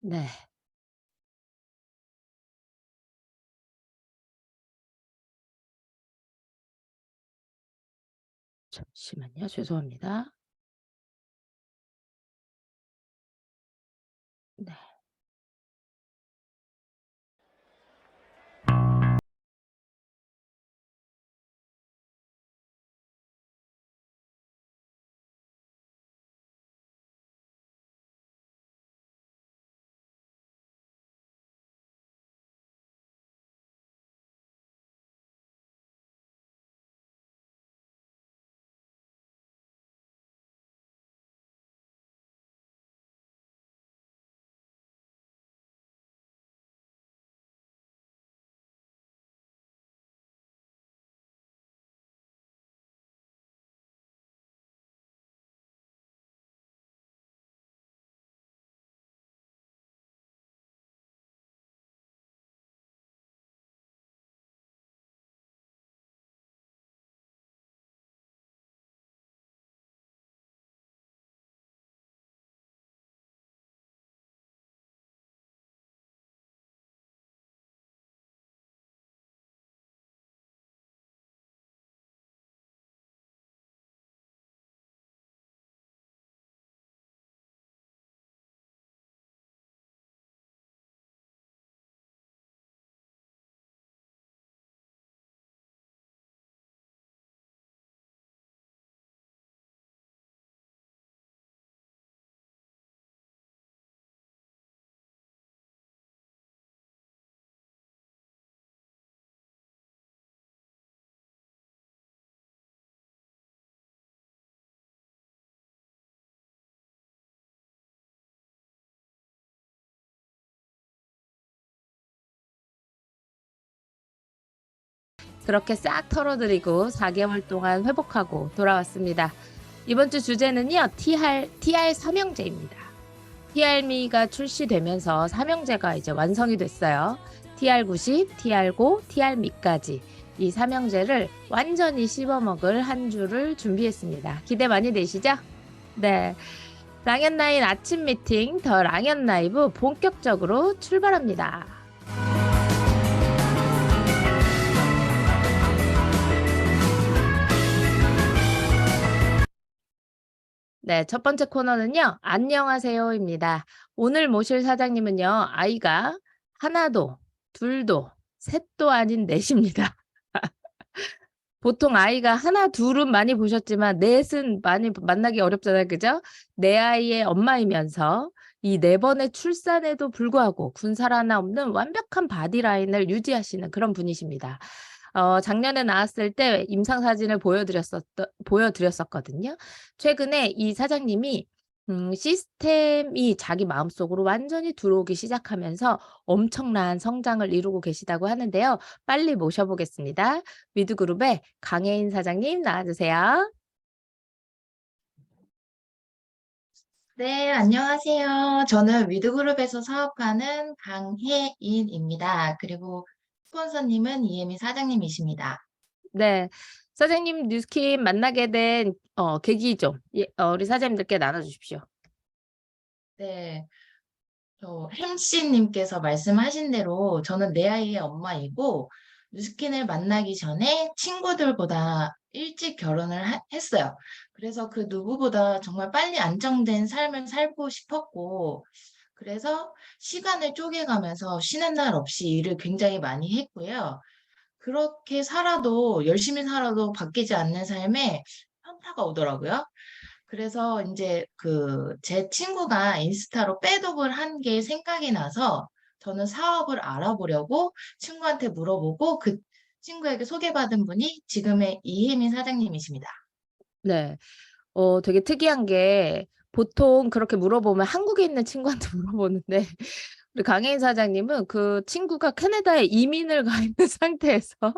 네. 잠시만요. 죄송합니다. 네. 그렇게 싹 털어드리고 4개월 동안 회복하고 돌아왔습니다. 이번 주 주제는요. TR 삼형제입니다. TR미가 출시되면서 삼형제가 이제 완성이 됐어요. TR90, TR고, TR미까지 이 삼형제를 완전히 씹어먹을 한 주를 준비했습니다. 기대 많이 되시죠? 네. 랑앤나인 아침 미팅 더 랑앤 라이브 본격적으로 출발합니다. 네, 첫 번째 코너는요. 안녕하세요입니다. 오늘 모실 사장님은요. 아이가 하나도, 둘도, 셋도 아닌 넷입니다. 보통 아이가 하나, 둘은 많이 보셨지만 넷은 많이 만나기 어렵잖아요. 그죠? 내 아이의 엄마이면서 이 네 번의 출산에도 불구하고 군살 하나 없는 완벽한 바디라인을 유지하시는 그런 분이십니다. 작년에 나왔을 때 임상 사진을 보여드렸었거든요. 최근에 이 사장님이 시스템이 자기 마음속으로 완전히 들어오기 시작하면서 엄청난 성장을 이루고 계시다고 하는데요. 빨리 모셔보겠습니다. 위드그룹의 강혜인 사장님 나와주세요. 네, 안녕하세요. 저는 위드그룹에서 사업하는 강혜인입니다. 그리고 스폰서님은 이혜미 사장님이십니다. 네. 사장님 뉴스킨 만나게 된 계기 좀 우리 사장님들께 나눠주십시오. 네, 햄씨님께서 말씀하신 대로 저는 내 아이의 엄마이고 뉴스킨을 만나기 전에 친구들보다 일찍 결혼을 했어요. 그래서 그 누구보다 정말 빨리 안정된 삶을 살고 싶었고, 그래서 시간을 쪼개가면서 쉬는 날 없이 일을 굉장히 많이 했고요. 그렇게 살아도, 열심히 살아도 바뀌지 않는 삶에 현타가 오더라고요. 그래서 이제 제 친구가 인스타로 빼독을 한 게 생각이 나서 저는 사업을 알아보려고 친구한테 물어보고 그 친구에게 소개받은 분이 지금의 이혜민 사장님이십니다. 네. 되게 특이한 게 보통 그렇게 물어보면 한국에 있는 친구한테 물어보는데 우리 강혜인 사장님은 그 친구가 캐나다에 이민을 가 있는 상태에서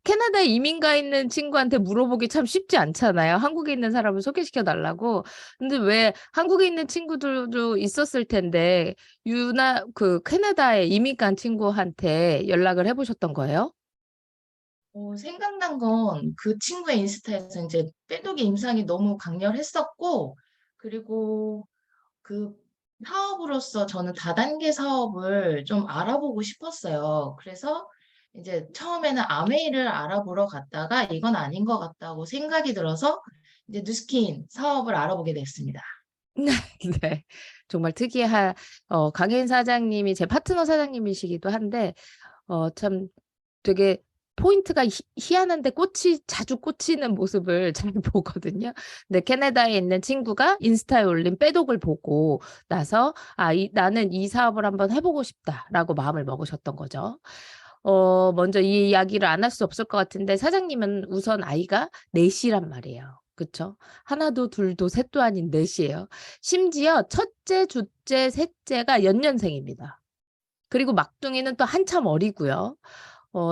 캐나다에 이민 가 있는 친구한테 물어보기 참 쉽지 않잖아요. 한국에 있는 사람을 소개시켜 달라고. 근데 왜 한국에 있는 친구들도 있었을 텐데 캐나다에 이민 간 친구한테 연락을 해 보셨던 거예요? 생각난 건 그 친구의 인스타에서 이제 빼독의 임상이 너무 강렬했었고, 그리고 그 사업으로서 저는 다단계 사업을 좀 알아보고 싶었어요. 그래서 이제 처음에는 아메이를 알아보러 갔다가 이건 아닌 것 같다고 생각이 들어서 이제 누스킨 사업을 알아보게 됐습니다. 네. 정말 특이한 강혜인 사장님이 제 파트너 사장님이시기도 한데 참 되게 포인트가 희한한데 자주 꽂히는 모습을 잘 보거든요. 근데 캐나다에 있는 친구가 인스타에 올린 빼독을 보고 나서 '아 나는 이 사업을 한번 해 보고 싶다.'라고 마음을 먹으셨던 거죠. 먼저 이 이야기를 안 할 수 없을 것 같은데 사장님은 우선 아이가 넷이란 말이에요. 그쵸? 하나도 둘도 셋도 아닌 넷이에요. 심지어 첫째, 둘째, 셋째가 연년생입니다. 그리고 막둥이는 또 한참 어리고요.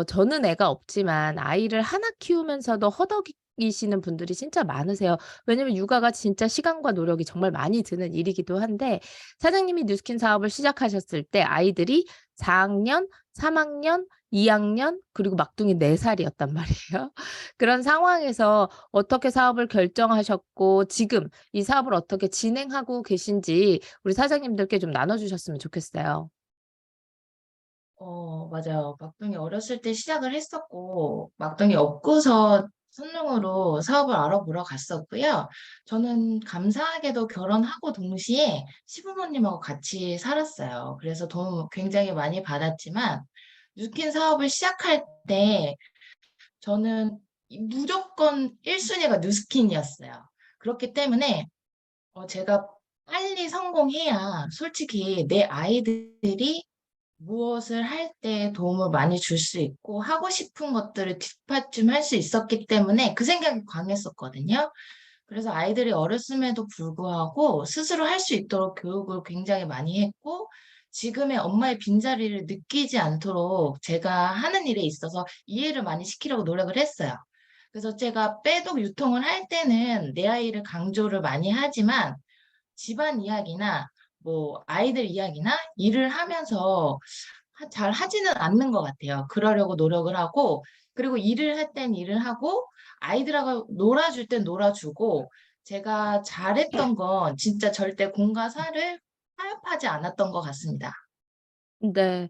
저는 애가 없지만 아이를 하나 키우면서도 허덕이시는 분들이 진짜 많으세요. 왜냐면 육아가 진짜 시간과 노력이 정말 많이 드는 일이기도 한데 사장님이 뉴스킨 사업을 시작하셨을 때 아이들이 4 학년, 3 학년, 2 학년 그리고 막둥이 4 살이었단 말이에요. 그런 상황에서 어떻게 사업을 결정하셨고 지금 이 사업을 어떻게 진행하고 계신지 우리 사장님들께 좀 나눠 주셨으면 좋겠어요. 맞아요. 막둥이 어렸을 때 시작을 했었고, 막둥이 없고서 선릉으로 사업을 알아보러 갔었고요. 저는 감사하게도 결혼하고 동시에 시부모님하고 같이 살았어요. 그래서 도움 굉장히 많이 받았지만, 뉴킨 사업을 시작할 때 저는 무조건 1순위가 뉴스킨이었어요. 그렇기 때문에 제가 빨리 성공해야 솔직히 내 아이들이 무엇을 할 때 도움을 많이 줄 수 있고 하고 싶은 것들을 뒷받침할 수 있었기 때문에 그 생각이 강했었거든요. 그래서 아이들이 어렸음에도 불구하고 스스로 할 수 있도록 교육을 굉장히 많이 했고 지금의 엄마의 빈자리를 느끼지 않도록 제가 하는 일에 있어서 이해를 많이 시키려고 노력을 했어요. 그래서 제가 빼독 유통을 할 때는 내 아이를 강조를 많이 하지만 집안 이야기나 뭐 아이들 이야기나 일을 하면서 잘 하지는 않는 것 같아요. 그러려고 노력을 하고 그리고 일을 할 땐 일을 하고 아이들하고 놀아줄 땐 놀아주고 제가 잘했던 건 진짜 절대 공과 사를 타협하지 않았던 것 같습니다. 네.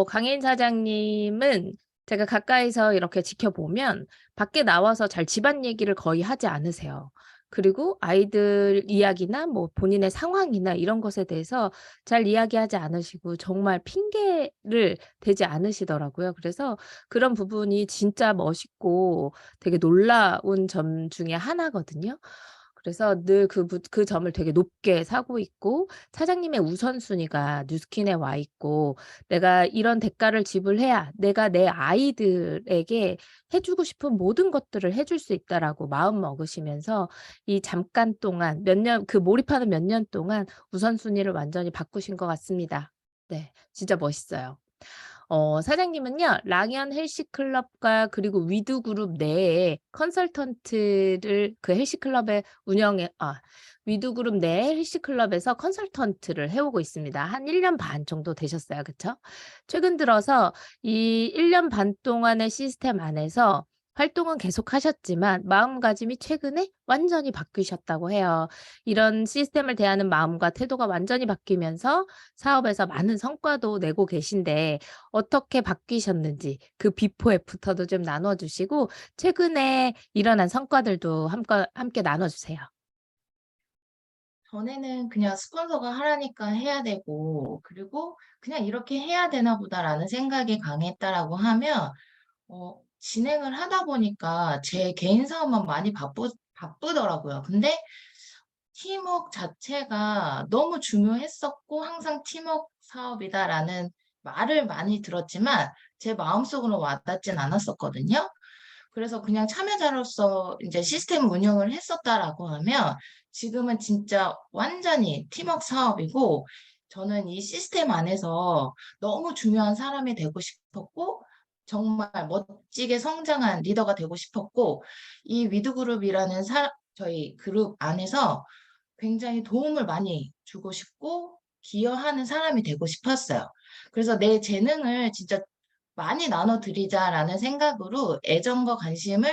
강인 사장님은 제가 가까이서 이렇게 지켜보면 밖에 나와서 잘 집안 얘기를 거의 하지 않으세요. 그리고 아이들 이야기나 뭐 본인의 상황이나 이런 것에 대해서 잘 이야기하지 않으시고 정말 핑계를 대지 않으시더라고요. 그래서 그런 부분이 진짜 멋있고 되게 놀라운 점 중에 하나거든요. 그래서 늘 그 점을 되게 높게 사고 있고 사장님의 우선순위가 뉴스킨에 와 있고 '내가 이런 대가를 지불해야 내가 내 아이들에게 해 주고 싶은 모든 것들을 해줄 수 있다.'라고 마음 먹으시면서 이 잠깐 동안 몰입하는 몇 년 동안 우선순위를 완전히 바꾸신 것 같습니다. 네. 진짜 멋있어요. 사장님은요. 랑연 헬스클럽과 그리고 위드그룹 내에 컨설턴트를 그 헬스클럽의 위드그룹 내 헬스클럽에서 컨설턴트를 해 오고 있습니다. 한 1년 반 정도 되셨어요. 그쵸? 최근 들어서 이 1년 반 동안의 시스템 안에서 활동은 계속하셨지만 마음가짐이 최근에 완전히 바뀌셨다고 해요. 이런 시스템을 대하는 마음과 태도가 완전히 바뀌면서 사업에서 많은 성과도 내고 계신데 어떻게 바뀌셨는지 그 비포 애프터도 좀 나눠 주시고 최근에 일어난 성과들도 함께 나눠 주세요. 전에는 그냥 스폰서가 하라니까 해야 되고 그리고 '그냥 이렇게 해야 되나 보다.'라는 생각이 강했다라고 하면 진행을 하다 보니까 제 개인 사업만 많이 바쁘더라고요. 근데 팀워크 자체가 너무 중요했었고 항상 "팀워크 사업이다."라는 말을 많이 들었지만 제 마음속으로 와닿진 않았었거든요. 그래서 그냥 참여자로서 이제 시스템 운영을 했었다라고 하면 지금은 진짜 완전히 팀워크 사업이고 저는 이 시스템 안에서 너무 중요한 사람이 되고 싶었고 정말 멋지게 성장한 리더가 되고 싶었고 이 위드그룹이라는 저희 그룹 안에서 굉장히 도움을 많이 주고 싶고 기여하는 사람이 되고 싶었어요. 그래서 '내 재능을 진짜 많이 나눠 드리자.'라는 생각으로 애정과 관심을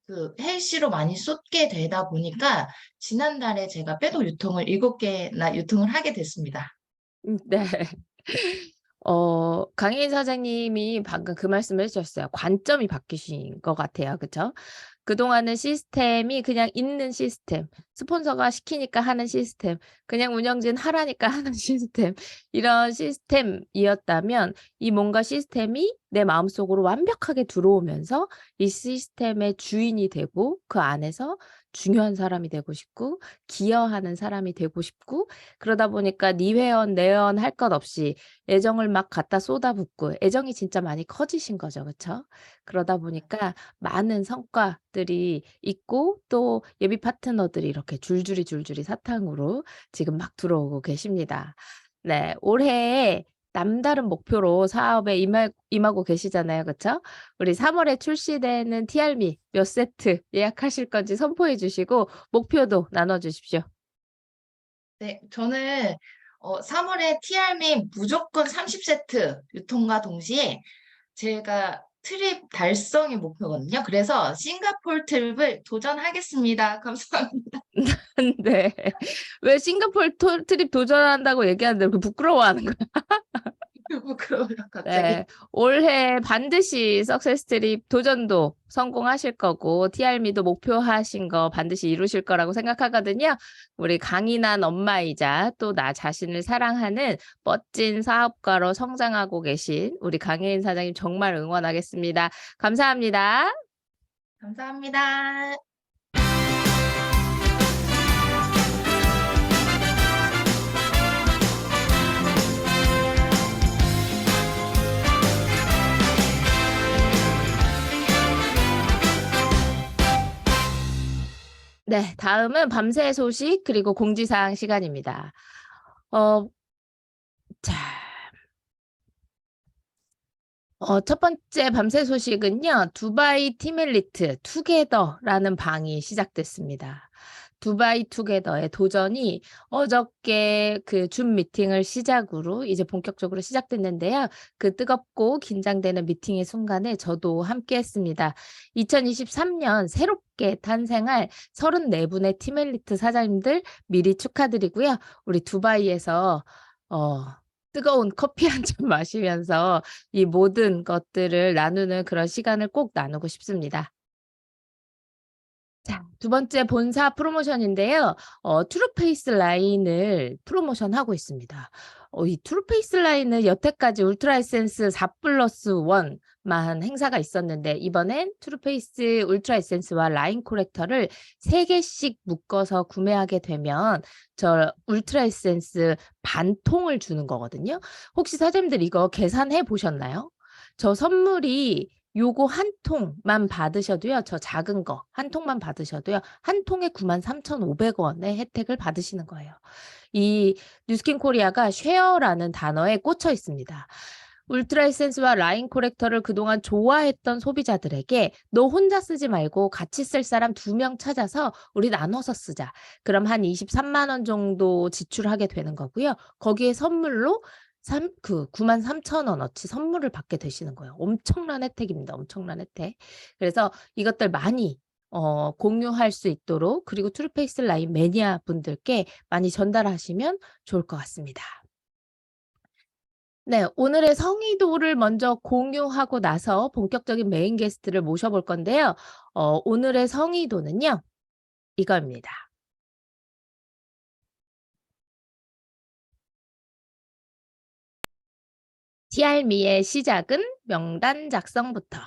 그 헬시로 많이 쏟게 되다 보니까 지난달에 제가 빼도 유통을 7개나 유통을 하게 됐습니다. 네. 강혜인 사장님이 방금 그 말씀을 해 주셨어요. 관점이 바뀌신 것 같아요. 그쵸? 그동안은 시스템이 그냥 있는 시스템, 스폰서가 시키니까 하는 시스템, 그냥 운영진 하라니까 하는 시스템, 이런 시스템이었다면 이 뭔가 시스템이 내 마음속으로 완벽하게 들어오면서 이 시스템의 주인이 되고 그 안에서 중요한 사람이 되고 싶고 기여하는 사람이 되고 싶고 그러다 보니까 니 회원 내 회원 할 것 없이 애정을 막 갖다 쏟아붓고 애정이 진짜 많이 커지신 거죠. 그쵸? 그러다 보니까 많은 성과들이 있고 또 예비 파트너들이 이렇게 줄줄이 사탕으로 지금 막 들어오고 계십니다. 네. 올해에 남다른 목표로 사업에 임하고 계시잖아요. 그쵸? 우리 3 월에 출시되는 TR미 몇 세트 예약하실 건지 선포해 주시고 목표도 나눠 주십시오. 네, 저는 3월에 TR미 무조건 30세트 유통과 동시에 제가 트립 달성이 목표거든요. 그래서 싱가포르 트립을 도전하겠습니다. 감사합니다. 네. 왜 싱가포르 트립 도전한다고 얘기하는데 왜 부끄러워하는 거야? 부끄러워요, 갑자기. 네. 올해 반드시 석세스 트립 도전도 성공하실 거고 TR미도 목표하신 거 반드시 이루실 거라고 생각하거든요. 우리 강인한 엄마이자 또 나 자신을 사랑하는 멋진 사업가로 성장하고 계신 우리 강혜인 사장님 정말 응원하겠습니다. 감사합니다. 감사합니다. 네. 다음은 밤새 소식 그리고 공지사항 시간입니다. 자. 첫 번째 밤새 소식은요. 두바이 팀엘리트 투게더라는 방이 시작됐습니다. 두바이 투게더의 도전이 어저께 그 줌 미팅을 시작으로 이제 본격적으로 시작됐는데요. 그 뜨겁고 긴장되는 미팅의 순간에 저도 함께했습니다. 2023년 새롭게 탄생할 34분의 팀엘리트 사장님들 미리 축하드리고요. 우리 두바이에서 뜨거운 커피 한 잔 마시면서 이 모든 것들을 나누는 그런 시간을 꼭 나누고 싶습니다. 자, 두 번째 본사 프로모션인데요. 트루페이스 라인을 프로모션하고 있습니다. 이 트루페이스 라인은 여태까지 울트라 에센스 4+1만 행사가 있었는데 이번엔 트루페이스 울트라 에센스와 라인 코렉터를 3개씩 묶어서 구매하게 되면 저 울트라 에센스 반 통을 주는 거거든요. 혹시 사장님들 이거 계산해 보셨나요? 저 선물이 요거 한 통만 받으셔도요. 저 작은 거 한 통만 받으셔도요. 한 통에 93,500원의 혜택을 받으시는 거예요. 이 뉴스킨 코리아가 쉐어라는 단어에 꽂혀 있습니다. 울트라 에센스와 라인 코렉터를 그동안 좋아했던 소비자들에게 너 혼자 쓰지 말고 같이 쓸 사람 2명 찾아서 우리 나눠서 쓰자. 그럼 한 23만 원 정도 지출하게 되는 거고요. 거기에 선물로 93,000원어치 선물을 받게 되시는 거예요. 엄청난 혜택입니다. 엄청난 혜택. 그래서 이것들 많이 공유할 수 있도록 그리고 트루페이스 라인 매니아 분들께 많이 전달하시면 좋을 것 같습니다. 네, 오늘의 성의도를 먼저 공유하고 나서 본격적인 메인 게스트를 모셔볼 건데요. 오늘의 성의도는요, 이겁니다. TR미의 시작은 명단 작성부터.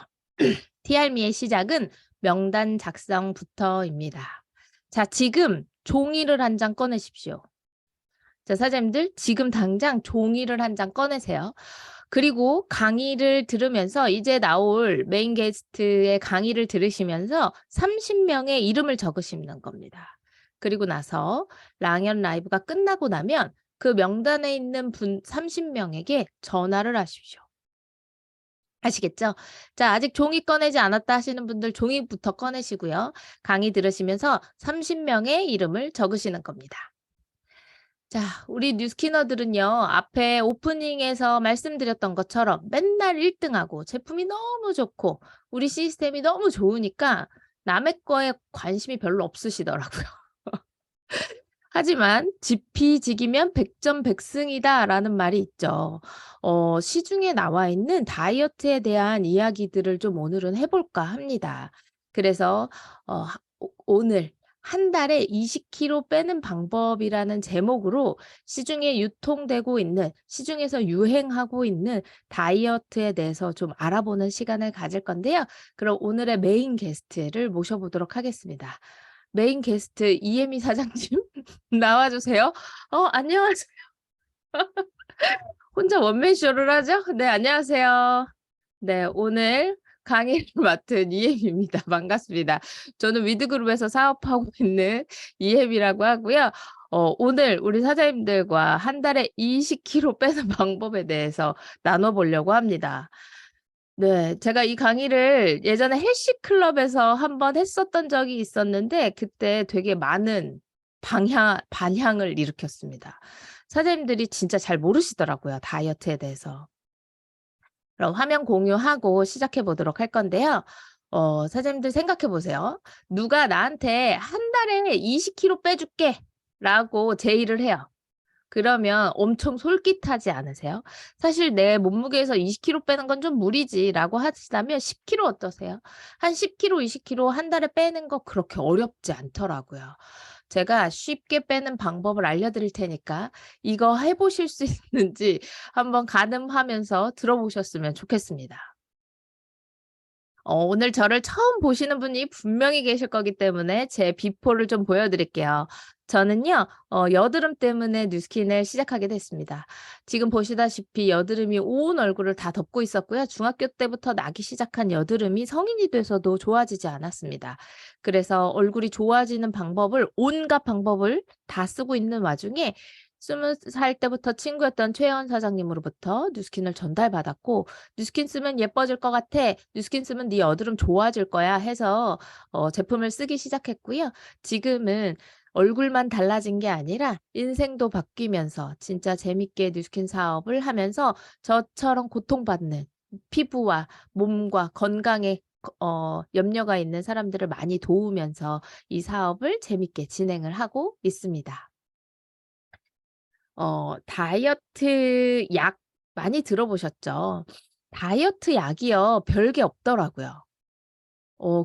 TR미의 시작은 명단 작성부터입니다. 자, 지금 종이를 한 장 꺼내십시오. 자, 사장님들 지금 당장 종이를 한 장 꺼내세요. 그리고 강의를 들으면서 이제 나올 메인 게스트의 강의를 들으시면서 30명의 이름을 적으시는 겁니다. 그리고 나서 랑연 라이브가 끝나고 나면 그 명단에 있는 분 30명에게 전화를 하십시오. 아시겠죠? 자, 아직 종이 꺼내지 않았다 하시는 분들 종이부터 꺼내시고요. 강의 들으시면서 30명의 이름을 적으시는 겁니다. 자, 우리 뉴스키너들은요, 앞에 오프닝에서 말씀드렸던 것처럼 맨날 1등하고 제품이 너무 좋고 우리 시스템이 너무 좋으니까 남의 거에 관심이 별로 없으시더라고요. 하지만 "지피지기면 백전백승이다."라는 말이 있죠. 시중에 나와 있는 다이어트에 대한 이야기들을 좀 오늘은 해 볼까 합니다. 그래서 오늘 "한 달에 20kg 빼는 방법"이라는 제목으로 시중에 유통되고 있는, 시중에서 유행하고 있는 다이어트에 대해서 좀 알아보는 시간을 가질 건데요. 그럼 오늘의 메인 게스트를 모셔보도록 하겠습니다. 메인 게스트 이혜미 사장님 나와 주세요. 안녕하세요. 혼자 원맨 쇼를 하죠? 네, 안녕하세요. 네, 오늘 강의를 맡은 이혜미입니다. 반갑습니다. 저는 위드그룹에서 사업하고 있는 이혜미라고 하고요. 오늘 우리 사장님들과 한 달에 20kg 빼는 방법에 대해서 나눠 보려고 합니다. 네. 제가 이 강의를 예전에 헬시 클럽에서 한번 했었던 적이 있었는데 그때 되게 많은 반향을 일으켰습니다. 사장님들이 진짜 잘 모르시더라고요, 다이어트에 대해서. 그럼 화면 공유하고 시작해 보도록 할 건데요. 사장님들 생각해 보세요. 누가 나한테 "한 달에 20kg 빼줄게."라고 제의를 해요. 그러면 엄청 솔깃하지 않으세요? 사실 '내 몸무게에서 20kg 빼는 건 좀 무리지.'라고 하시다면 10kg 어떠세요? 한 10kg, 20kg 한 달에 빼는 거 그렇게 어렵지 않더라고요. 제가 쉽게 빼는 방법을 알려드릴 테니까 이거 해 보실 수 있는지 한번 가늠하면서 들어보셨으면 좋겠습니다. 오늘 저를 처음 보시는 분이 분명히 계실 거기 때문에 제 비포를 좀 보여 드릴게요. 저는요, 여드름 때문에 뉴스킨을 시작하게 됐습니다. 지금 보시다시피 여드름이 온 얼굴을 다 덮고 있었고요. 중학교 때부터 나기 시작한 여드름이 성인이 돼서도 좋아지지 않았습니다. 그래서 얼굴이 좋아지는 방법을, 온갖 방법을 다 쓰고 있는 와중에 20살 때부터 친구였던 최혜원 사장님으로부터 뉴스킨을 전달받았고, "뉴스킨 쓰면 예뻐질 것 같아. 뉴스킨 쓰면 네 여드름 좋아질 거야." 해서 제품을 쓰기 시작했고요. 지금은 얼굴만 달라진 게 아니라 인생도 바뀌면서 진짜 재밌게 뉴스킨 사업을 하면서 저처럼 고통받는 피부와 몸과 건강에 염려가 있는 사람들을 많이 도우면서 이 사업을 재밌게 진행을 하고 있습니다. 다이어트 약 많이 들어보셨죠? 다이어트 약이요, 별게 없더라고요.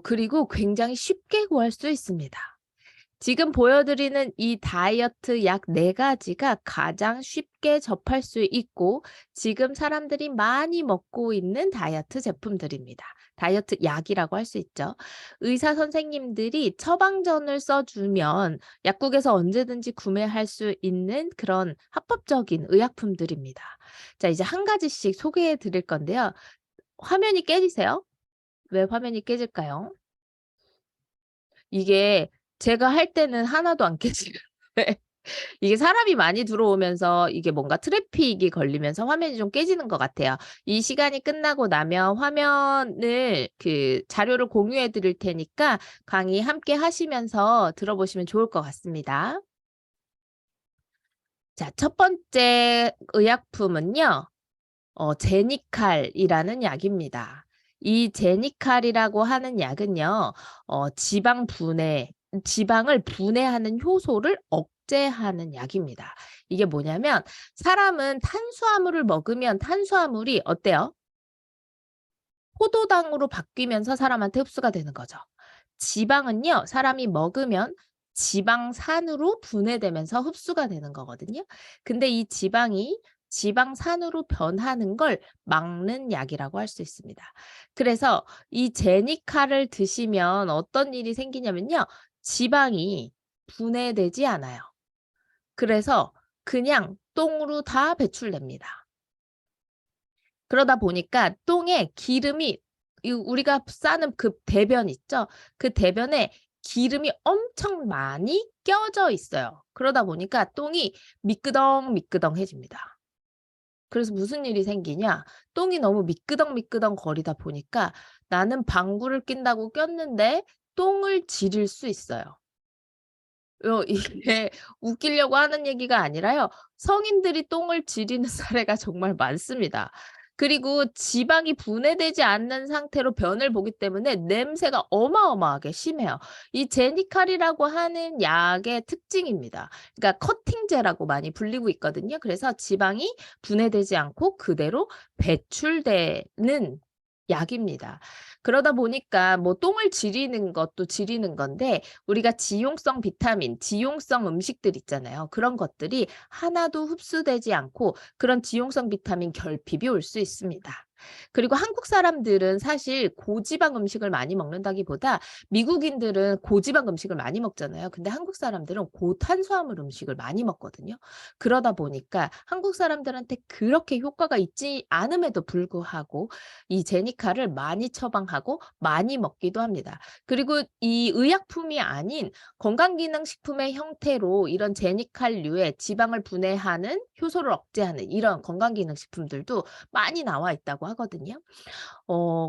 그리고 굉장히 쉽게 구할 수 있습니다. 지금 보여드리는 이 다이어트 약 4가지가 가장 쉽게 접할 수 있고 지금 사람들이 많이 먹고 있는 다이어트 제품들입니다. 다이어트 약이라고 할 수 있죠. 의사 선생님들이 처방전을 써 주면 약국에서 언제든지 구매할 수 있는 그런 합법적인 의약품들입니다. 자, 이제 한 가지씩 소개해 드릴 건데요. 화면이 깨지세요? 왜 화면이 깨질까요? 이게 제가 할 때는 하나도 안 깨지는데 이게 사람이 많이 들어오면서 이게 뭔가 트래픽이 걸리면서 화면이 좀 깨지는 것 같아요. 이 시간이 끝나고 나면 화면을, 자료를 공유해 드릴 테니까 강의 함께 하시면서 들어보시면 좋을 것 같습니다. 자, 첫 번째 의약품은요. 제니칼이라는 약입니다. 이 제니칼이라고 하는 약은요. 지방을 분해하는 효소를 억제하는 약입니다. 이게 뭐냐면 사람은 탄수화물을 먹으면 탄수화물이 어때요? 포도당으로 바뀌면서 사람한테 흡수가 되는 거죠. 지방은요, 사람이 먹으면 지방산으로 분해되면서 흡수가 되는 거거든요. 근데 이 지방이 지방산으로 변하는 걸 막는 약이라고 할 수 있습니다. 그래서 이 제니카를 드시면 어떤 일이 생기냐면요. 지방이 분해되지 않아요. 그래서 그냥 똥으로 다 배출됩니다. 그러다 보니까 똥에 기름이, 우리가 싸는 그 대변 있죠? 그 대변에 기름이 엄청 많이 껴져 있어요. 그러다 보니까 똥이 미끄덩미끄덩해집니다. 그래서 무슨 일이 생기냐? 똥이 너무 미끄덩미끄덩 거리다 보니까 나는 방구를 낀다고 꼈는데 똥을 지릴 수 있어요. 이게 웃기려고 하는 얘기가 아니라요. 성인들이 똥을 지리는 사례가 정말 많습니다. 그리고 지방이 분해되지 않는 상태로 변을 보기 때문에 냄새가 어마어마하게 심해요. 이 제니칼이라고 하는 약의 특징입니다. 그러니까 커팅제라고 많이 불리고 있거든요. 그래서 지방이 분해되지 않고 그대로 배출되는 약입니다. 그러다 보니까 뭐 똥을 지리는 것도 지리는 건데 우리가 지용성 비타민, 지용성 음식들 있잖아요. 그런 것들이 하나도 흡수되지 않고 그런 지용성 비타민 결핍이 올 수 있습니다. 그리고 한국 사람들은 사실 고지방 음식을 많이 먹는다기보다 미국인들은 고지방 음식을 많이 먹잖아요. 근데 한국 사람들은 고탄수화물 음식을 많이 먹거든요. 그러다 보니까 한국 사람들한테 그렇게 효과가 있지 않음에도 불구하고 이 제니카를 많이 처방하고 많이 먹기도 합니다. 그리고 이 의약품이 아닌 건강기능식품의 형태로 이런 제니칼류의 지방을 분해하는 효소를 억제하는 이런 건강기능식품들도 많이 나와 있다고 하거든요.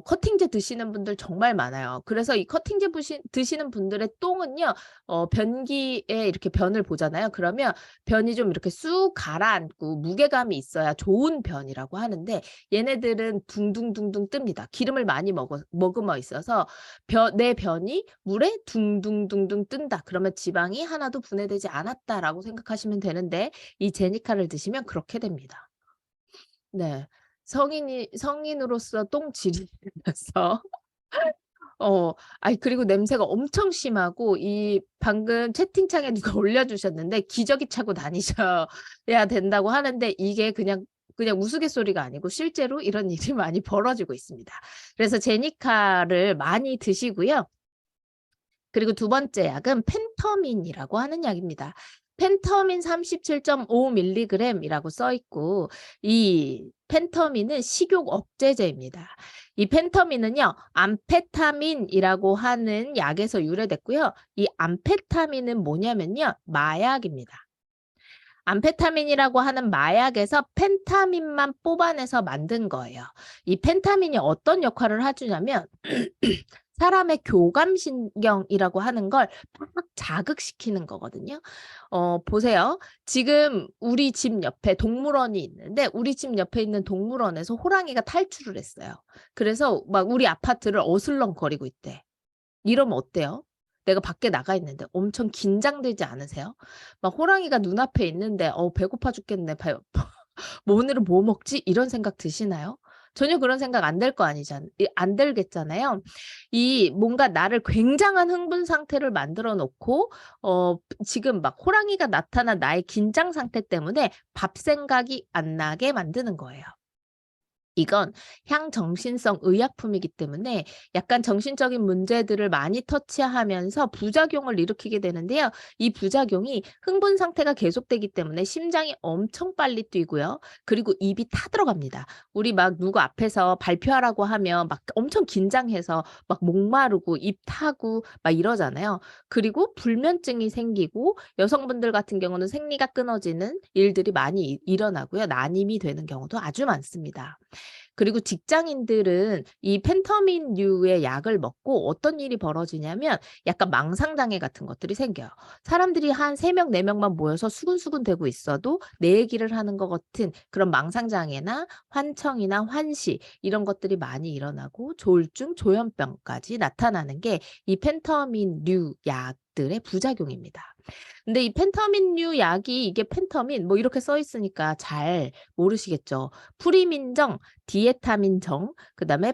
커팅제 드시는 분들 정말 많아요. 그래서 이 커팅제 드시는 분들의 똥은요. 변기에 이렇게 변을 보잖아요. 그러면 변이 좀 이렇게 쑥 가라앉고 무게감이 있어야 좋은 변이라고 하는데 얘네들은 둥둥둥둥 뜹니다. 기름을 많이 머금어 있어서 내 변이 물에 둥둥둥둥 뜬다. 그러면 지방이 하나도 분해되지 않았다라고 생각하시면 되는데 이 제니카를 드시면 그렇게 됩니다. 네. 성인으로서 똥 지리면서 아이 그리고 냄새가 엄청 심하고 이 방금 채팅창에 누가 올려주셨는데 기저귀 차고 다니셔야 된다고 하는데 이게 그냥 우스갯소리가 아니고 실제로 이런 일이 많이 벌어지고 있습니다. 그래서 제니카를 많이 드시고요. 그리고 두 번째 약은 펜터민이라고 하는 약입니다. 펜터민 37.5 밀리그램이라고 써 있고 이 펜터민은 식욕 억제제입니다. 이 펜터민은요. 암페타민이라고 하는 약에서 유래됐고요. 이 암페타민은 뭐냐면요. 마약입니다. 암페타민이라고 하는 마약에서 펜타민만 뽑아내서 만든 거예요. 이 펜타민이 어떤 역할을 해주냐면 사람의 교감신경이라고 하는 걸 팍 자극시키는 거거든요. 보세요. 지금 우리 집 옆에 동물원이 있는데 우리 집 옆에 있는 동물원에서 호랑이가 탈출을 했어요. 그래서 막 우리 아파트를 어슬렁거리고 있대. 이러면 어때요? 내가 밖에 나가 있는데 엄청 긴장되지 않으세요? 막 호랑이가 눈앞에 있는데 배고파 죽겠네. 뭐 '오늘은 뭐 먹지?' 이런 생각 드시나요? 전혀 그런 생각 안 들겠잖아요. 이 뭔가 나를 굉장한 흥분 상태를 만들어 놓고 지금 막 호랑이가 나타난 나의 긴장 상태 때문에 밥 생각이 안 나게 만드는 거예요. 이건 향정신성 의약품이기 때문에 약간 정신적인 문제들을 많이 터치하면서 부작용을 일으키게 되는데요. 이 부작용이 흥분 상태가 계속되기 때문에 심장이 엄청 빨리 뛰고요. 그리고 입이 타들어갑니다. 우리 막 누구 앞에서 발표하라고 하면 막 엄청 긴장해서 막 목마르고 입 타고 막 이러잖아요. 그리고 불면증이 생기고 여성분들 같은 경우는 생리가 끊어지는 일들이 많이 일어나고요. 난임이 되는 경우도 아주 많습니다. 그리고 직장인들은 이 펜터민류의 약을 먹고 어떤 일이 벌어지냐면 약간 망상장애 같은 것들이 생겨요. 사람들이 한 3 명, 4 명만 모여서 수근수근 대고 있어도 내 얘기를 하는 것 같은 그런 망상장애나 환청이나 환시 이런 것들이 많이 일어나고 조울증, 조현병까지 나타나는 게 이 펜터민류 약들의 부작용입니다. 근데 이 펜터민류 약이 이게 펜터민 뭐 이렇게 써 있으니까 잘 모르시겠죠. 프리민정, 디에타민정, 그다음에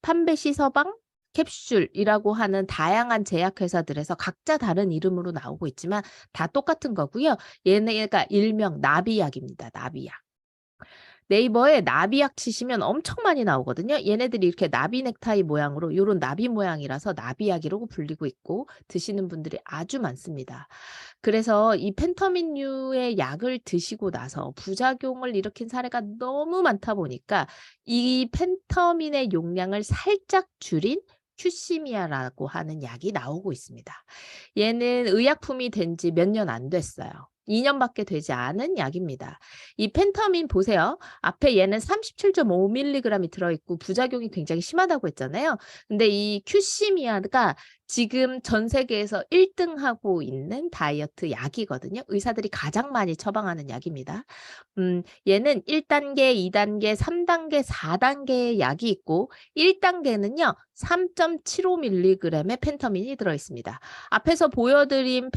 판베시서방 캡슐이라고 하는 다양한 제약회사들에서 각자 다른 이름으로 나오고 있지만 다 똑같은 거고요. 얘네가 일명 나비약입니다. 나비약. 네이버에 나비약 치시면 엄청 많이 나오거든요. 얘네들이 이렇게 나비 넥타이 모양으로 요런 나비 모양이라서 나비약이라고 불리고 있고 드시는 분들이 아주 많습니다. 그래서 이 펜터민류의 약을 드시고 나서 부작용을 일으킨 사례가 너무 많다 보니까 이 펜터민의 용량을 살짝 줄인 큐시미아라고 하는 약이 나오고 있습니다. 얘는 의약품이 된 지 몇 년 안 됐어요. 2년밖에 되지 않은 약입니다. 이 펜터민 보세요. 앞에 얘는 37.5mg이 들어있고 부작용이 굉장히 심하다고 했잖아요. 근데 이 큐시미아가 지금 전 세계에서 1등하고 있는 다이어트 약이거든요. 의사들이 가장 많이 처방하는 약입니다. 얘는 1단계, 2단계, 3단계, 4단계의 약이 있고 1단계는요. 3.75mg의 펜터민이 들어있습니다. 앞에서 보여드린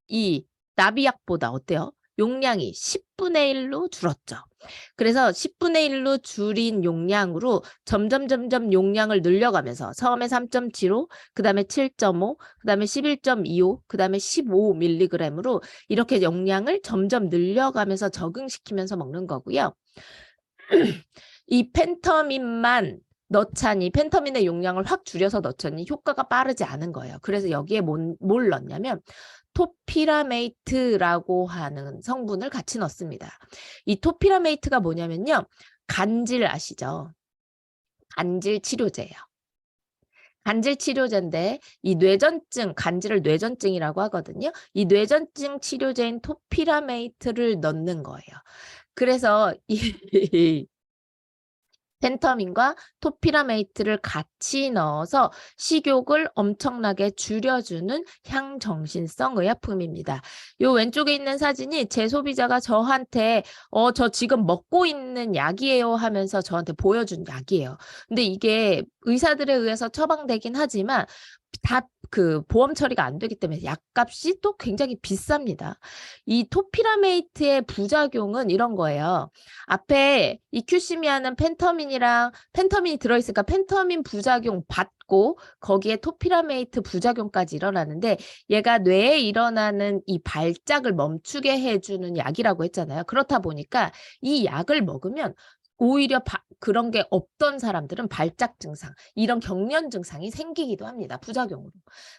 이 나비약보다 어때요? 용량이 10분의 1로 줄었죠. 그래서 10분의 1로 줄인 용량으로 점점 용량을 늘려가면서 처음에 3.75, 그 다음에 7.5, 그 다음에 11.25, 그 다음에 15mg으로 이렇게 용량을 점점 늘려가면서 적응시키면서 먹는 거고요. 이 펜터민만 넣자니 펜터민의 용량을 확 줄여서 넣자니 효과가 빠르지 않은 거예요. 그래서 여기에 뭘 넣냐면 토피라메이트라고 하는 성분을 같이 넣습니다. 이 토피라메이트가 뭐냐면요. 간질 아시죠? 간질 치료제예요. 간질 치료제인데 이 뇌전증, 간질을 뇌전증이라고 하거든요. 이 뇌전증 치료제인 토피라메이트를 넣는 거예요. 그래서 이 펜터민과 토피라메이트를 같이 넣어서 식욕을 엄청나게 줄여주는 향정신성 의약품입니다. 요 왼쪽에 있는 사진이 제 소비자가 저한테 저 지금 먹고 있는 약이에요 하면서 저한테 보여준 약이에요. 근데 이게 의사들에 의해서 처방되긴 하지만 다 그 보험 처리가 안 되기 때문에 약값이 또 굉장히 비쌉니다. 이 토피라메이트의 부작용은 이런 거예요. 앞에 이 큐시미아는 펜터민이 들어있으니까 펜터민 부작용 받고 거기에 토피라메이트 부작용까지 일어나는데 얘가 뇌에 일어나는 이 발작을 멈추게 해주는 약이라고 했잖아요. 그렇다 보니까 이 약을 먹으면 오히려 그런 게 없던 사람들은 발작 증상, 이런 경련 증상이 생기기도 합니다. 부작용으로.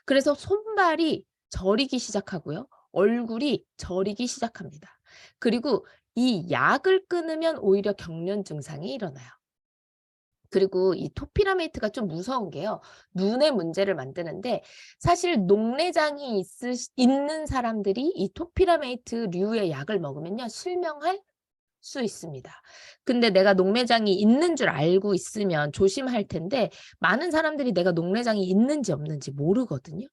그래서 손발이 저리기 시작하고요. 얼굴이 저리기 시작합니다. 그리고 이 약을 끊으면 오히려 경련 증상이 일어나요. 그리고 이 토피라메이트가 좀 무서운 게요. 눈의 문제를 만드는데 사실 녹내장이 있는 사람들이 이 토피라메이트류의 약을 먹으면요. 실명할 수 있습니다. 근데 내가 녹내장이 있는 줄 알고 있으면 조심할 텐데 많은 사람들이 내가 녹내장이 있는지 없는지 모르거든요.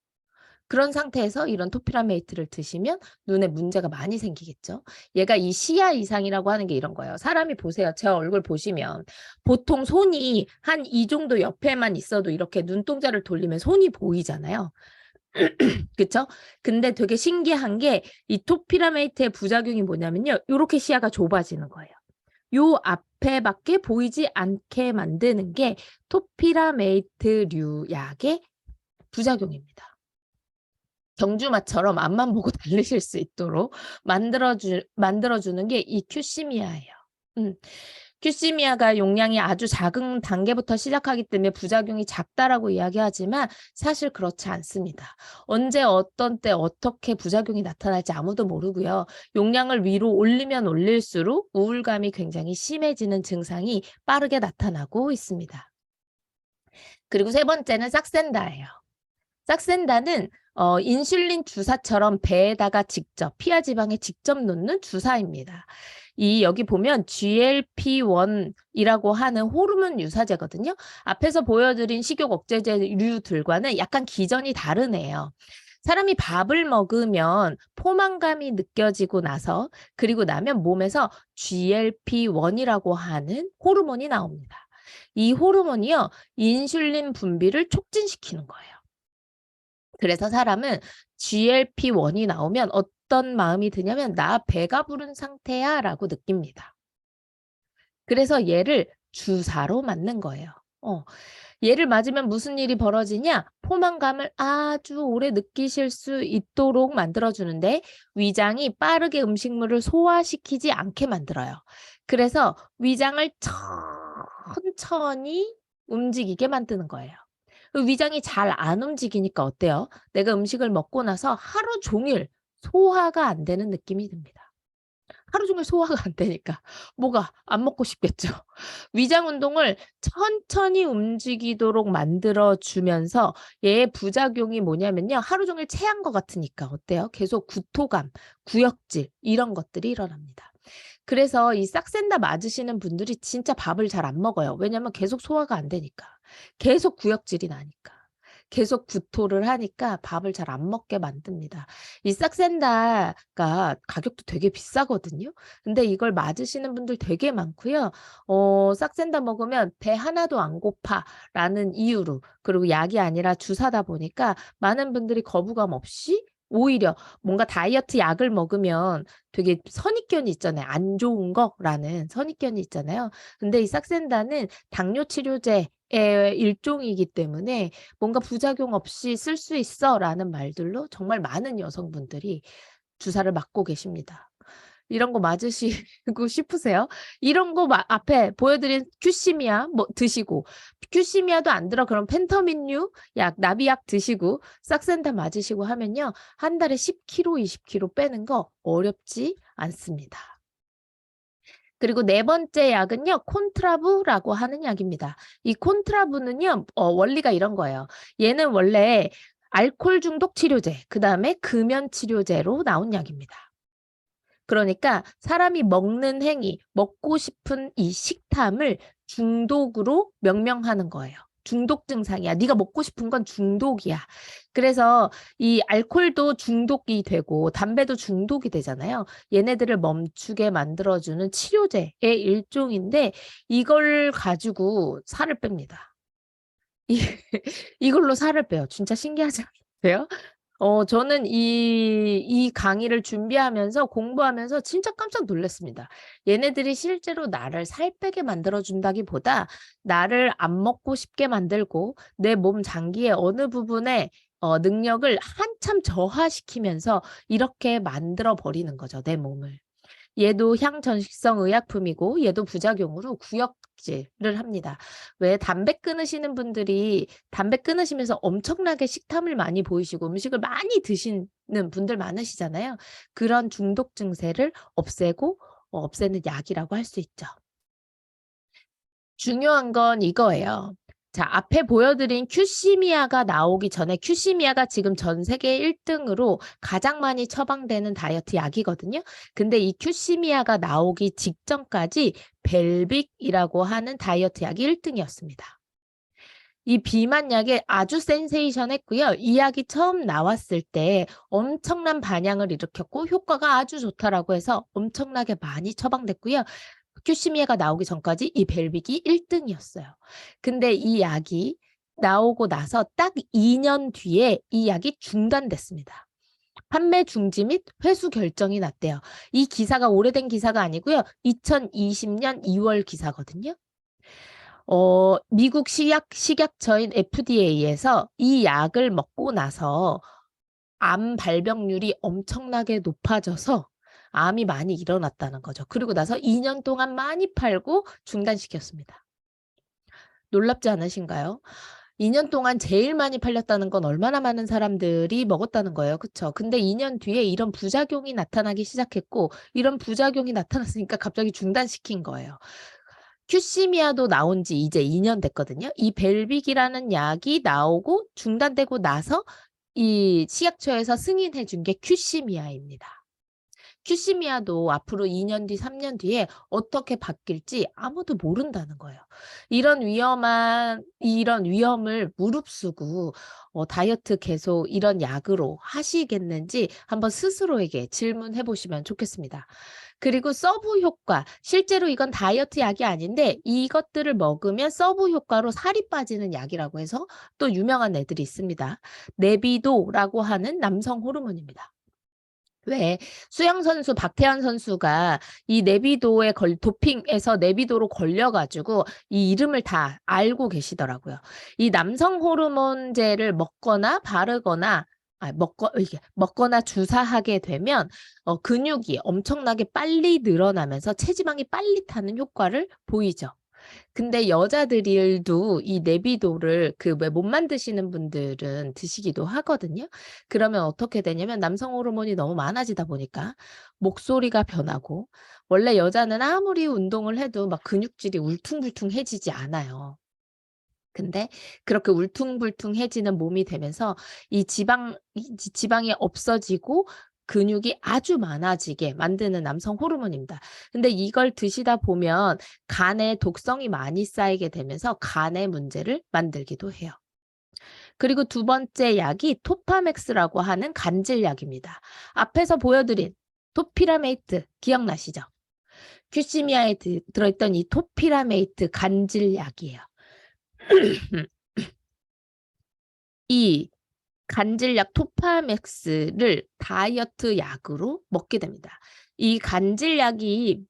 그런 상태에서 이런 토피라메이트를 드시면 눈에 문제가 많이 생기겠죠. 얘가 이 시야 이상이라고 하는 게 이런 거예요. 사람이 보세요. 제 얼굴 보시면 보통 손이 한 이 정도 옆에만 있어도 이렇게 눈동자를 돌리면 손이 보이잖아요. 그쵸? 근데 되게 신기한 게 이 토피라메이트의 부작용이 뭐냐면요. 요렇게 시야가 좁아지는 거예요. 요 앞에밖에 보이지 않게 만드는 게 토피라메이트류 약의 부작용입니다. 경주마처럼 앞만 보고 달리실 수 있도록 만들어주는 게 이 큐시미아예요. 큐시미아가 용량이 아주 작은 단계부터 시작하기 때문에 부작용이 작다라고 이야기하지만 사실 그렇지 않습니다. 언제 어떤 때 어떻게 부작용이 나타날지 아무도 모르고요. 용량을 위로 올리면 올릴수록 우울감이 굉장히 심해지는 증상이 빠르게 나타나고 있습니다. 그리고 세 번째는 싹센다예요. 싹센다는 인슐린 주사처럼 배에다가 직접 피하 지방에 직접 놓는 주사입니다. 여기 보면 GLP-1이라고 하는 호르몬 유사제거든요. 앞에서 보여드린 식욕 억제제류들과는 약간 기전이 다르네요. 사람이 밥을 먹으면 포만감이 느껴지고 나서 그리고 나면 몸에서 GLP-1이라고 하는 호르몬이 나옵니다. 이 호르몬이요. 인슐린 분비를 촉진시키는 거예요. 그래서 사람은 GLP-1이 나오면 어떤 마음이 드냐면 나 배가 부른 상태야 라고 느낍니다. 그래서 얘를 주사로 맞는 거예요. 얘를 맞으면 무슨 일이 벌어지냐? 포만감을 아주 오래 느끼실 수 있도록 만들어주는데 위장이 빠르게 음식물을 소화시키지 않게 만들어요. 그래서 위장을 천천히 움직이게 만드는 거예요. 위장이 잘 안 움직이니까 어때요? 내가 음식을 먹고 나서 하루 종일 소화가 안 되는 느낌이 듭니다. 하루 종일 소화가 안 되니까 뭐가 안 먹고 싶겠죠. 위장 운동을 천천히 움직이도록 만들어 주면서 얘의 부작용이 뭐냐면요. 하루 종일 체한 것 같으니까 어때요? 계속 구토감, 구역질 이런 것들이 일어납니다. 그래서 이 싹센다 맞으시는 분들이 진짜 밥을 잘 안 먹어요. 왜냐면 계속 소화가 안 되니까. 계속 구역질이 나니까. 계속 구토를 하니까 밥을 잘 안 먹게 만듭니다. 이 싹센다가 가격도 되게 비싸거든요. 근데 이걸 맞으시는 분들 되게 많고요. 싹센다 먹으면 "배 하나도 안 고파."라는 이유로, 그리고 약이 아니라 주사다 보니까 많은 분들이 거부감 없이 오히려 뭔가 다이어트 약을 먹으면 되게 선입견이 있잖아요. 안 좋은 거라는 선입견이 있잖아요. 근데 이 싹센다는 당뇨 치료제의 일종이기 때문에 뭔가 "부작용 없이 쓸 수 있어."라는 말들로 정말 많은 여성분들이 주사를 맞고 계십니다. 이런 거 맞으시고 싶으세요? 이런 거 앞에 보여드린 큐시미아 뭐 드시고, 큐시미아도 안 들어 그럼 펜터민류 약, 나비약 드시고 싹센다 맞으시고 하면요. 한 달에 10kg, 20kg 빼는 거 어렵지 않습니다. 그리고 네 번째 약은요. 콘트라부라고 하는 약입니다. 이 콘트라부는요. 원리가 이런 거예요. 얘는 원래 알코올 중독 치료제, 그다음에 금연 치료제로 나온 약입니다. 그러니까 사람이 먹는 행위, 먹고 싶은 이 식탐을 중독으로 명명하는 거예요. 중독 증상이야. 네가 먹고 싶은 건 중독이야. 그래서 이 알코올도 중독이 되고 담배도 중독이 되잖아요. 얘네들을 멈추게 만들어주는 치료제의 일종인데 이걸 가지고 살을 뺍니다. 이 이걸로 살을 빼요. 진짜 신기하지 않으세요? 저는 이 강의를 준비하면서 공부하면서 진짜 깜짝 놀랐습니다. 얘네들이 실제로 나를 살 빼게 만들어 준다기보다 나를 안 먹고 싶게 만들고 내 몸 장기의 어느 부분에 능력을 한참 저하시키면서 이렇게 만들어 버리는 거죠, 내 몸을. 얘도 향전식성 의약품이고 얘도 부작용으로 구역질을 합니다. 왜 담배 끊으시는 분들이 담배 끊으시면서 엄청나게 식탐을 많이 보이시고 음식을 많이 드시는 분들 많으시잖아요. 그런 중독 증세를 없애고 없애는 약이라고 할 수 있죠. 중요한 건 이거예요. 자, 앞에 보여드린 큐시미아가 나오기 전에, 큐시미아가 지금 전 세계 1 등으로 가장 많이 처방되는 다이어트 약이거든요. 근데 이 큐시미아가 나오기 직전까지 벨빅이라고 하는 다이어트 약이 1 등이었습니다. 이 비만 약이 아주 센세이션했고요. 이 약이 처음 나왔을 때 엄청난 반향을 일으켰고 효과가 아주 좋다라고 해서 엄청나게 많이 처방됐고요. 큐시미아가 나오기 전까지 이 벨빅이 1 등이었어요. 근데 이 약이 나오고 나서 딱 2년 뒤에 이 약이 중단됐습니다. 판매 중지 및 회수 결정이 났대요. 이 기사가 오래된 기사가 아니고요. 2020년 2월 기사거든요. 미국 식약처인 FDA에서 이 약을 먹고 나서 암 발병률이 엄청나게 높아져서 암이 많이 일어났다는 거죠. 그리고 나서 2년 동안 많이 팔고 중단시켰습니다. 놀랍지 않으신가요? 2년 동안 제일 많이 팔렸다는 건 얼마나 많은 사람들이 먹었다는 거예요. 그쵸? 근데 2년 뒤에 이런 부작용이 나타나기 시작했고 이런 부작용이 나타났으니까 갑자기 중단시킨 거예요. 큐시미아도 나온 지 이제 2년 됐거든요. 이 벨빅이라는 약이 나오고 중단되고 나서 이 식약처에서 승인해 준 게 큐시미아입니다. 큐시미아도 앞으로 2년 뒤, 3년 뒤에 어떻게 바뀔지 아무도 모른다는 거예요. 이런 위험을 무릅쓰고 다이어트 계속 이런 약으로 하시겠는지 한번 스스로에게 질문해 보시면 좋겠습니다. 그리고 서브 효과, 실제로 이건 다이어트 약이 아닌데 이것들을 먹으면 서브 효과로 살이 빠지는 약이라고 해서 또 유명한 애들이 있습니다. 네비도라고 하는 남성 호르몬입니다. 왜 수영 선수 박태환 선수가 이 네비도에 도핑에서 네비도로 걸려 가지고 이 이름을 다 알고 계시더라고요. 이 남성 호르몬제를 먹거나 바르거나 이게 먹거나 주사하게 되면 근육이 엄청나게 빨리 늘어나면서 체지방이 빨리 타는 효과를 보이죠. 근데 여자들도 이 네비도를 그 왜 못 만드시는 분들은 드시기도 하거든요. 그러면 어떻게 되냐면 남성 호르몬이 너무 많아지다 보니까 목소리가 변하고 원래 여자는 아무리 운동을 해도 막 근육질이 울퉁불퉁해지지 않아요. 근데 그렇게 울퉁불퉁해지는 몸이 되면서 이 지방이 없어지고 근육이 아주 많아지게 만드는 남성 호르몬입니다. 근데 이걸 드시다 보면 간에 독성이 많이 쌓이게 되면서 간의 문제를 만들기도 해요. 그리고 두 번째 약이 토파맥스라고 하는 간질약입니다. 앞에서 보여드린 토피라메이트 기억나시죠? 큐시미아에 들어있던 이 토피라메이트 간질약이에요. 이 간질약 토파맥스를 다이어트 약으로 먹게 됩니다. 이 간질약이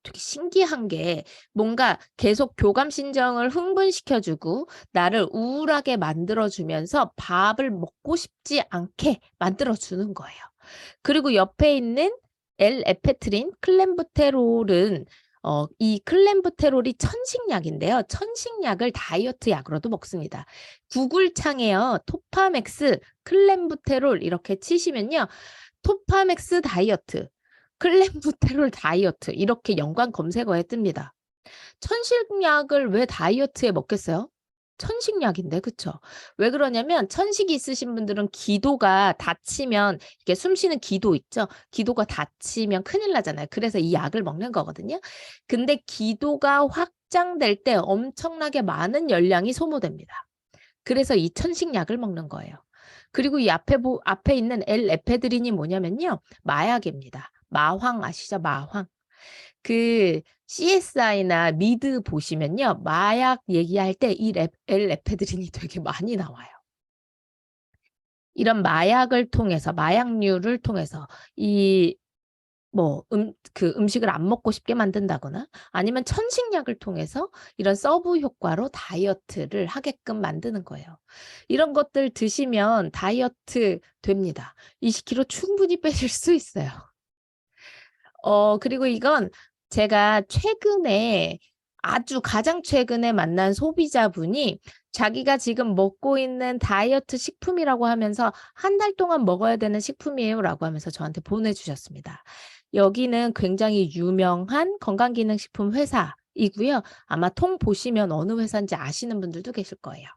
되게 신기한 게 뭔가 계속 교감신경을 흥분시켜 주고 나를 우울하게 만들어 주면서 밥을 먹고 싶지 않게 만들어 주는 거예요. 그리고 옆에 있는 L에페트린, 클렌부테롤은 이 클렌부테롤이 천식약인데요. 천식약을 다이어트 약으로도 먹습니다. 구글 창에요. 토파맥스, 클렌부테롤 이렇게 치시면요. 토파맥스 다이어트, 클렌부테롤 다이어트 이렇게 연관 검색어에 뜹니다. 천식약을 왜 다이어트에 먹겠어요? 천식약인데 그쵸? 왜 그러냐면 천식이 있으신 분들은 기도가 닫히면 이렇게 숨 쉬는 기도 있죠? 기도가 닫히면 큰일 나잖아요. 그래서 이 약을 먹는 거거든요. 근데 기도가 확장될 때 엄청나게 많은 열량이 소모됩니다. 그래서 이 천식약을 먹는 거예요. 그리고 이 앞에 있는 L에페드린이 뭐냐면요. 마약입니다. 마황 아시죠? 마황. 그 CSI나 미드 보시면요. 마약 얘기할 때 이 L에페드린이 되게 많이 나와요. 이런 마약을 통해서 마약류를 통해서 이 그 음식을 안 먹고 싶게 만든다거나 아니면 천식약을 통해서 이런 서브 효과로 다이어트를 하게끔 만드는 거예요. 이런 것들 드시면 다이어트 됩니다. 20kg 충분히 빼실 수 있어요. 그리고 이건 제가 최근에 아주 가장 최근에 만난 소비자분이 자기가 지금 먹고 있는 다이어트 식품이라고 하면서 한 달 동안 먹어야 되는 식품이에요라고 하면서 저한테 보내주셨습니다. 여기는 굉장히 유명한 건강기능식품 회사이고요. 아마 통 보시면 어느 회사인지 아시는 분들도 계실 거예요.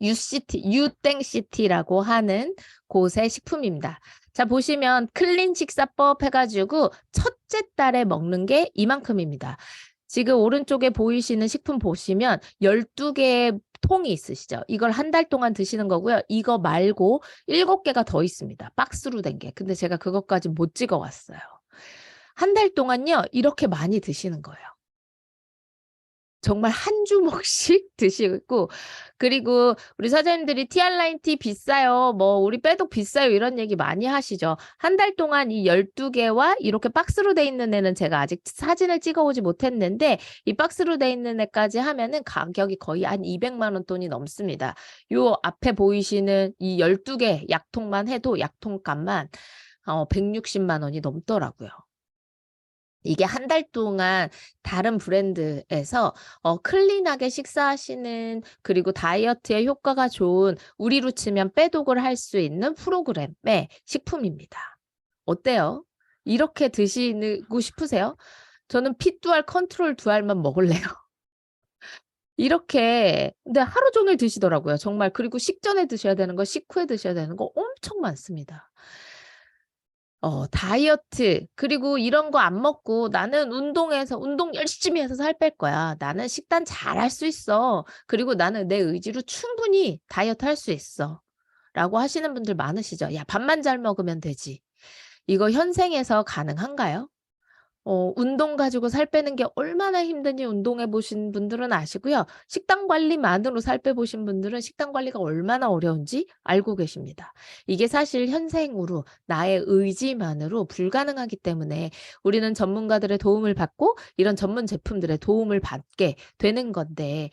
유땡시티라고 하는 곳의 식품입니다. 자, 보시면 클린 식사법 해가지고 첫째 달에 먹는 게 이만큼입니다. 지금 오른쪽에 보이시는 식품 보시면 12개의 통이 있으시죠? 이걸 한 달 동안 드시는 거고요. 이거 말고 7개가 더 있습니다. 박스로 된 게. 근데 제가 그것까지 못 찍어 왔어요. 한 달 동안요, 이렇게 많이 드시는 거예요. 정말 한 주먹씩 드시고 그리고 우리 사장님들이 티알라인티 비싸요. 뭐 우리 빼독 비싸요. 이런 얘기 많이 하시죠. 한 달 동안 이 12개와 이렇게 박스로 돼 있는 애는 제가 아직 사진을 찍어 오지 못했는데 이 박스로 돼 있는 애까지 하면은 가격이 거의 한 200만 원 돈이 넘습니다. 요 앞에 보이시는 이 12개 약통만 해도 약통값만 160만 원이 넘더라고요. 이게 한 달 동안 다른 브랜드에서 클린하게 식사하시는 그리고 다이어트에 효과가 좋은 우리로 치면 빼독을 할 수 있는 프로그램의 식품입니다. 어때요? 이렇게 드시고 싶으세요? 저는 핏두알, 컨트롤 두알만 먹을래요. 이렇게 근데 하루 종일 드시더라고요. 정말 그리고 식전에 드셔야 되는 거, 식후에 드셔야 되는 거 엄청 많습니다. 다이어트 그리고 이런 거 안 먹고 나는 운동 열심히 해서 살 뺄 거야. 나는 식단 잘 할 수 있어. 그리고 나는 내 의지로 충분히 다이어트 할 수 있어. 라고 하시는 분들 많으시죠. 야, 밥만 잘 먹으면 되지. 이거 현생에서 가능한가요? 운동 가지고 살 빼는 게 얼마나 힘든지 운동해 보신 분들은 아시고요. 식단 관리만으로 살 빼보신 분들은 식단 관리가 얼마나 어려운지 알고 계십니다. 이게 사실 현생으로 나의 의지만으로 불가능하기 때문에 우리는 전문가들의 도움을 받고 이런 전문 제품들의 도움을 받게 되는 건데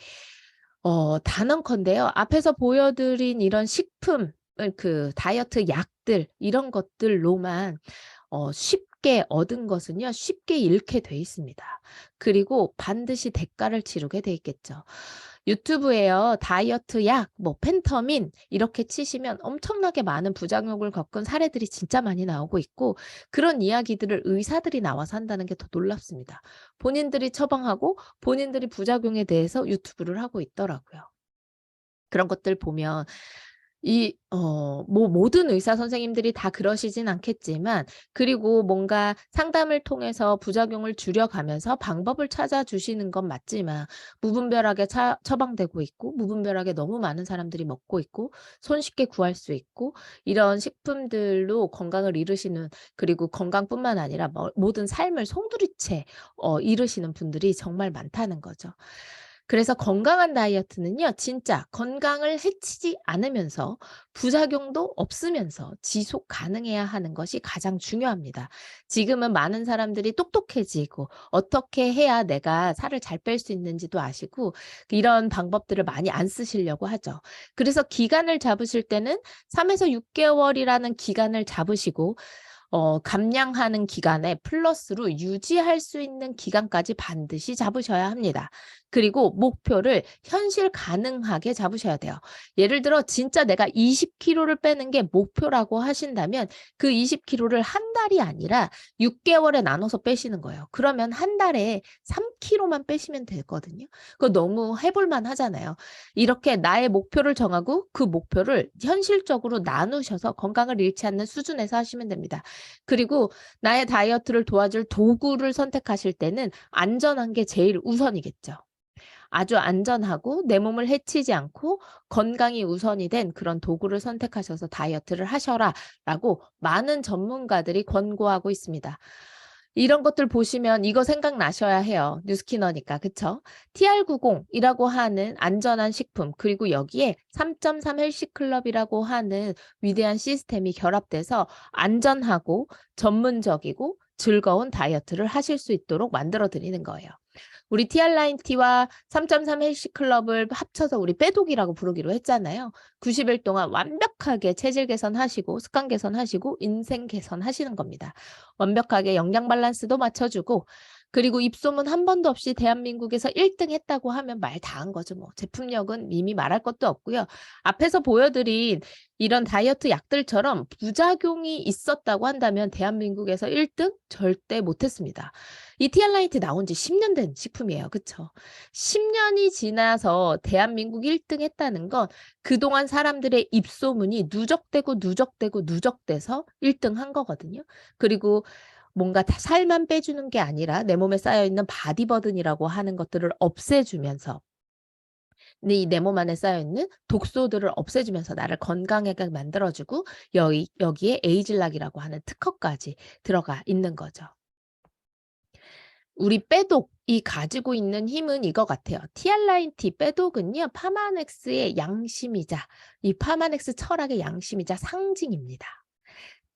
단언컨대요. 앞에서 보여드린 이런 식품, 그 다이어트 약들 이런 것들로만 쉽게 쉽게 얻은 것은요, 쉽게 잃게 돼 있습니다. 그리고 반드시 대가를 치르게 돼 있겠죠. 유튜브에요, 다이어트 약, 뭐 펜터민 이렇게 치시면 엄청나게 많은 부작용을 겪은 사례들이 진짜 많이 나오고 있고, 그런 이야기들을 의사들이 나와서 한다는 게 더 놀랍습니다. 본인들이 처방하고 본인들이 부작용에 대해서 유튜브를 하고 있더라고요. 그런 것들 보면 뭐 모든 의사 선생님들이 다 그러시진 않겠지만, 그리고 뭔가 상담을 통해서 부작용을 줄여가면서 방법을 찾아주시는 건 맞지만, 무분별하게 처방되고 있고 무분별하게 너무 많은 사람들이 먹고 있고 손쉽게 구할 수 있고, 이런 식품들로 건강을 잃으시는, 그리고 건강뿐만 아니라 모든 삶을 송두리째 잃으시는 분들이 정말 많다는 거죠. 그래서 건강한 다이어트는요, 진짜 건강을 해치지 않으면서 부작용도 없으면서 지속 가능해야 하는 것이 가장 중요합니다. 지금은 많은 사람들이 똑똑해지고 어떻게 해야 내가 살을 잘 뺄 수 있는지도 아시고 이런 방법들을 많이 안 쓰시려고 하죠. 그래서 기간을 잡으실 때는 3에서 6개월이라는 기간을 잡으시고, 감량하는 기간에 플러스로 유지할 수 있는 기간까지 반드시 잡으셔야 합니다. 그리고 목표를 현실 가능하게 잡으셔야 돼요. 예를 들어 진짜 내가 20kg를 빼는 게 목표라고 하신다면 그 20kg를 한 달이 아니라 6개월에 나눠서 빼시는 거예요. 그러면 한 달에 3kg만 빼시면 되거든요. 그거 너무 해볼 만하잖아요. 이렇게 나의 목표를 정하고 그 목표를 현실적으로 나누셔서 건강을 잃지 않는 수준에서 하시면 됩니다. 그리고 나의 다이어트를 도와줄 도구를 선택하실 때는 안전한 게 제일 우선이겠죠. 아주 안전하고 내 몸을 해치지 않고 건강이 우선이 된 그런 도구를 선택하셔서 다이어트를 하셔라라고 많은 전문가들이 권고하고 있습니다. 이런 것들 보시면 이거 생각나셔야 해요. 뉴스키너니까. 그쵸? TR90이라고 하는 안전한 식품, 그리고 여기에 3.3 헬시클럽이라고 하는 위대한 시스템이 결합돼서 안전하고 전문적이고 즐거운 다이어트를 하실 수 있도록 만들어 드리는 거예요. 우리 TR9T와 3.3 헬시클럽을 합쳐서 우리 빼독이라고 부르기로 했잖아요. 90일 동안 완벽하게 체질 개선하시고 습관 개선하시고 인생 개선하시는 겁니다. 완벽하게 영양 밸런스도 맞춰주고, 그리고 입소문 한 번도 없이 대한민국에서 1등 했다고 하면 말 다 한 거죠. 뭐 제품력은 이미 말할 것도 없고요. 앞에서 보여드린 이런 다이어트 약들처럼 부작용이 있었다고 한다면 대한민국에서 1등 절대 못했습니다. 이 TR9T 나온 지 10년 된 식품이에요. 그쵸? 10년이 지나서 대한민국 1등 했다는 건 그동안 사람들의 입소문이 누적되고 누적되고 누적돼서 1등 한 거거든요. 그리고 뭔가 살만 빼주는 게 아니라 내 몸에 쌓여있는 바디버든이라고 하는 것들을 없애주면서, 이 내 몸 안에 쌓여있는 독소들을 없애주면서 나를 건강하게 만들어주고, 여기에 에이즐락이라고 하는 특허까지 들어가 있는 거죠. 우리 빼독이 가지고 있는 힘은 이거 같아요. TR9T 빼독은요, 파마넥스의 양심이자, 이 파마넥스 철학의 양심이자 상징입니다.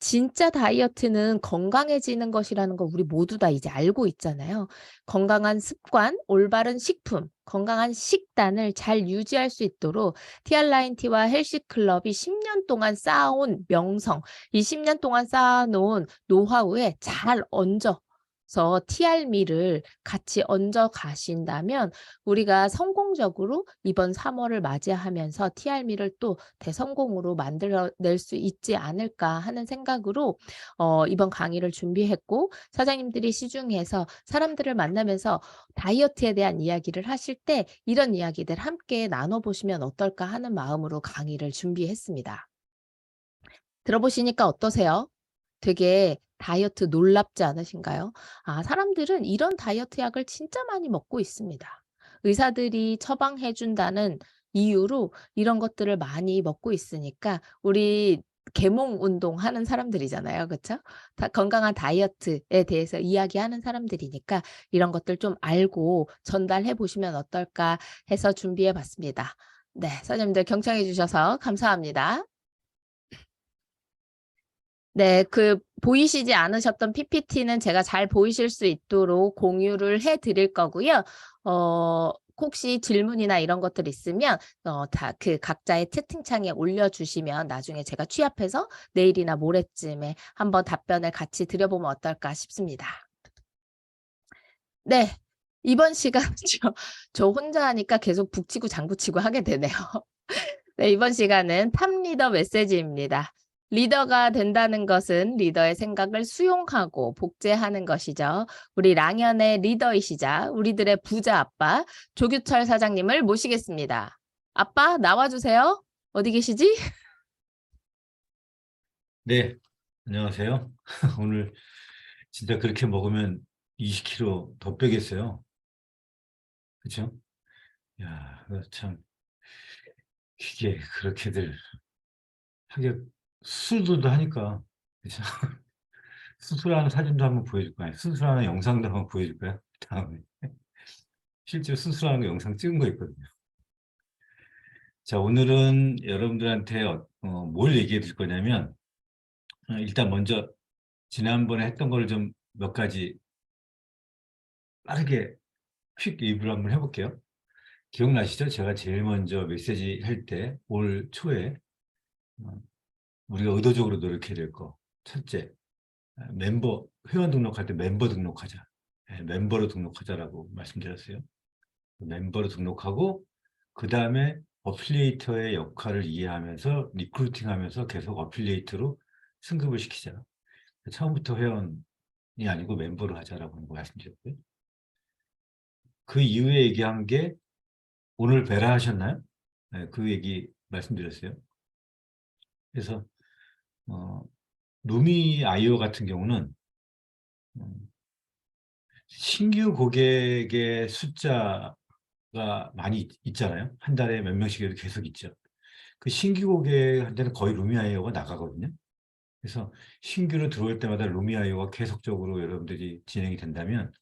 진짜 다이어트는 건강해지는 것이라는 거 우리 모두 다 이제 알고 있잖아요. 건강한 습관, 올바른 식품, 건강한 식단을 잘 유지할 수 있도록 TR9T와 헬시클럽이 10년 동안 쌓아온 명성, 이 10년 동안 쌓아놓은 노하우에 잘 얹어서 TR미를 같이 얹어 가신다면 우리가 성공적으로 이번 3월을 맞이하면서 TR미를 또 대성공으로 만들어낼 수 있지 않을까 하는 생각으로 이번 강의를 준비했고, 사장님들이 시중에서 사람들을 만나면서 다이어트에 대한 이야기를 하실 때 이런 이야기들 함께 나눠보시면 어떨까 하는 마음으로 강의를 준비했습니다. 들어보시니까 어떠세요? 되게 다이어트 놀랍지 않으신가요? 아, 사람들은 이런 다이어트 약을 진짜 많이 먹고 있습니다. 의사들이 처방해 준다는 이유로 이런 것들을 많이 먹고 있으니까, 우리 계몽 운동하는 사람들이잖아요. 그쵸? 건강한 다이어트에 대해서 이야기하는 사람들이니까 이런 것들 좀 알고 전달해 보시면 어떨까 해서 준비해 봤습니다. 네, 선생님들 경청해 주셔서 감사합니다. 네, 보이시지 않으셨던 PPT는 제가 잘 보이실 수 있도록 공유를 해 드릴 거고요. 혹시 질문이나 이런 것들 있으면 다 그 각자의 채팅창에 올려주시면 나중에 제가 취합해서 내일이나 모레쯤에 한번 답변을 같이 드려보면 어떨까 싶습니다. 네. 이번 시간 저 혼자 하니까 계속 북치고 장구치고 하게 되네요. 네, 이번 시간은 탑리더 메시지입니다. 리더가 된다는 것은 리더의 생각을 수용하고 복제하는 것이죠. 우리 랑연의 리더이시자 우리들의 부자 아빠 조규철 사장님을 모시겠습니다. 아빠 나와주세요. 어디 계시지? 네, 안녕하세요. 오늘 진짜 그렇게 먹으면 20kg 더 빼겠어요. 그렇죠? 야, 그거 참 이게 그렇게들 하게 수술도 하니까 그렇죠? 수술하는 사진도 한번 보여줄까요? 수술하는 영상도 한번 보여줄까요? 다음에 실제 수술하는 거 영상 찍은 거 있거든요. 자, 오늘은 여러분들한테 뭘 얘기해 줄 거냐면 일단 먼저 지난번에 했던 거를 좀 몇 가지 빠르게 퀵 리뷰를 한번 해볼게요. 기억나시죠? 제가 제일 먼저 메시지 할 때 올 초에 어, 우리가 의도적으로 노력해야 될 거. 첫째, 멤버, 회원 등록할 때 멤버 등록하자. 멤버로 등록하자라고 말씀드렸어요. 멤버로 등록하고 그 다음에 어플리에이터의 역할을 이해하면서 리크루팅하면서 계속 어플리에이터로 승급을 시키자. 처음부터 회원이 아니고 멤버로 하자라고 말씀드렸고요. 그 이후에 얘기한 게 오늘 베라 하셨나요? 네, 그 얘기 말씀드렸어요. 그래서 어, 루미 아이오 같은 경우는 음, 신규 고객의 숫자가 많이 있잖아요. 한 달에 몇 명씩이라도 계속 있죠. 그 신규 고객한테는 거의 루미 아이오가 나가거든요. 그래서 신규로 들어올 때마다 루미 아이오가 계속적으로 여러분들이 진행이 된다면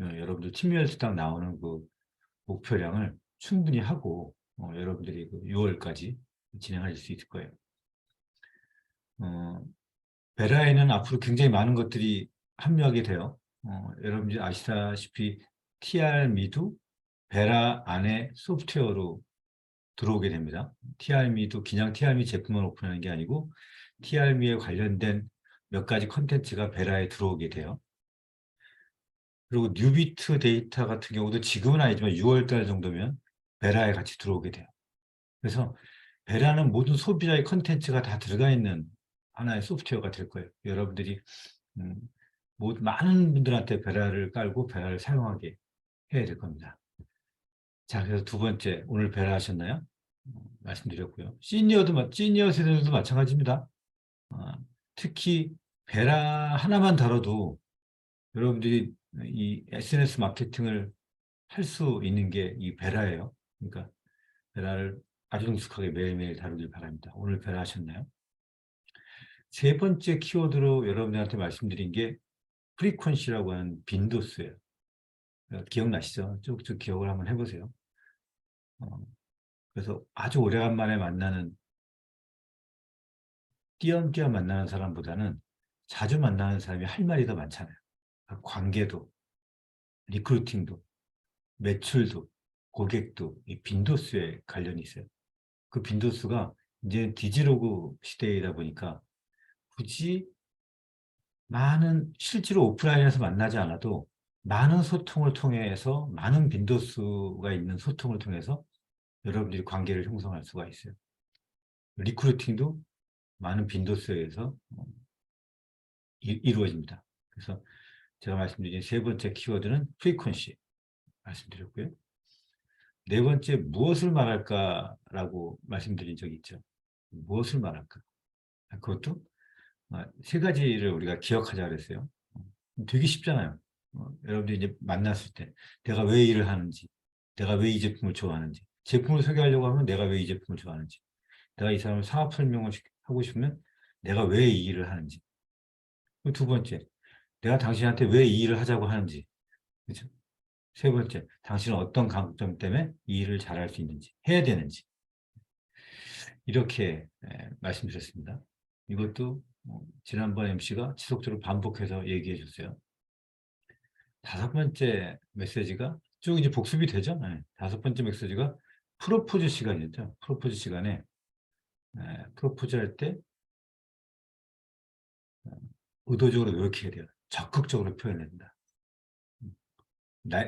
여러분들 팀별수당 나오는 그 목표량을 충분히 하고 여러분들이 그 6월까지 진행할 수 있을 거예요. 베라에는 앞으로 굉장히 많은 것들이 합류하게 돼요. 여러분들이 아시다시피 TRM도 베라 안에 소프트웨어로 들어오게 됩니다. TRM도 그냥 TRM 제품만 오픈하는 게 아니고 TRM에 관련된 몇 가지 컨텐츠가 베라에 들어오게 돼요. 그리고 뉴비트 데이터 같은 경우도 지금은 아니지만 6월 달 정도면 베라에 같이 들어오게 돼요. 그래서 베라는 모든 소비자의 컨텐츠가 다 들어가 있는 하나의 소프트웨어가 될 거예요. 여러분들이 음, 많은 분들한테 베라를 깔고 베라를 사용하게 해야 될 겁니다. 자, 그래서 두 번째, 오늘 베라 하셨나요? 말씀드렸고요. 시니어 세대들도 마찬가지입니다. 어, 특히 베라 하나만 다뤄도 여러분들이 이 SNS 마케팅을 할 수 있는 게 이 베라예요. 그러니까 베라를 아주 능숙하게 매일매일 다루길 바랍니다. 오늘 베라 하셨나요? 세 번째 키워드로 여러분들한테 말씀드린 게 프리퀀시라고 하는 빈도수예요. 기억나시죠? 쭉쭉 기억을 한번 해보세요. 그래서 아주 오래간만에 만나는, 띄엄띄엄 만나는 사람보다는 자주 만나는 사람이 할 말이 더 많잖아요. 관계도, 리크루팅도, 매출도, 고객도 이 빈도수에 관련이 있어요. 그 빈도수가 이제 디지로그 시대이다 보니까 굳이 실제로 오프라인에서 만나지 않아도 많은 소통을 통해서, 많은 빈도수가 있는 소통을 통해서 여러분들이 관계를 형성할 수가 있어요. 리크루팅도 많은 빈도수에 의해서 이루어집니다. 그래서 제가 말씀드린 세 번째 키워드는 프리퀀시 말씀드렸고요. 네 번째, 무엇을 말할까라고 말씀드린 적이 있죠. 무엇을 말할까? 그것도 세 가지를 우리가 기억하자 그랬어요. 되게 쉽잖아요. 여러분들이 이제 만났을 때 내가 왜 일을 하는지, 내가 왜 이 제품을 좋아하는지, 제품을 소개하려고 하면 내가 왜 이 제품을 좋아하는지, 내가 이 사람을 사업 설명을 하고 싶으면 내가 왜 이 일을 하는지. 두 번째, 내가 당신한테 왜 이 일을 하자고 하는지. 그렇죠? 세 번째, 당신은 어떤 강점 때문에 이 일을 잘할 수 있는지, 해야 되는지. 이렇게 말씀드렸습니다. 이것도 지난번 MC가 지속적으로 반복해서 얘기해 줬어요. 다섯 번째 메시지가 쭉 이제 복습이 되죠. 네. 5번째 메시지가 프로포즈 시간이었죠. 프로포즈 시간에 프로포즈 할 때 의도적으로 노력해야 돼요. 적극적으로 표현해야 된다.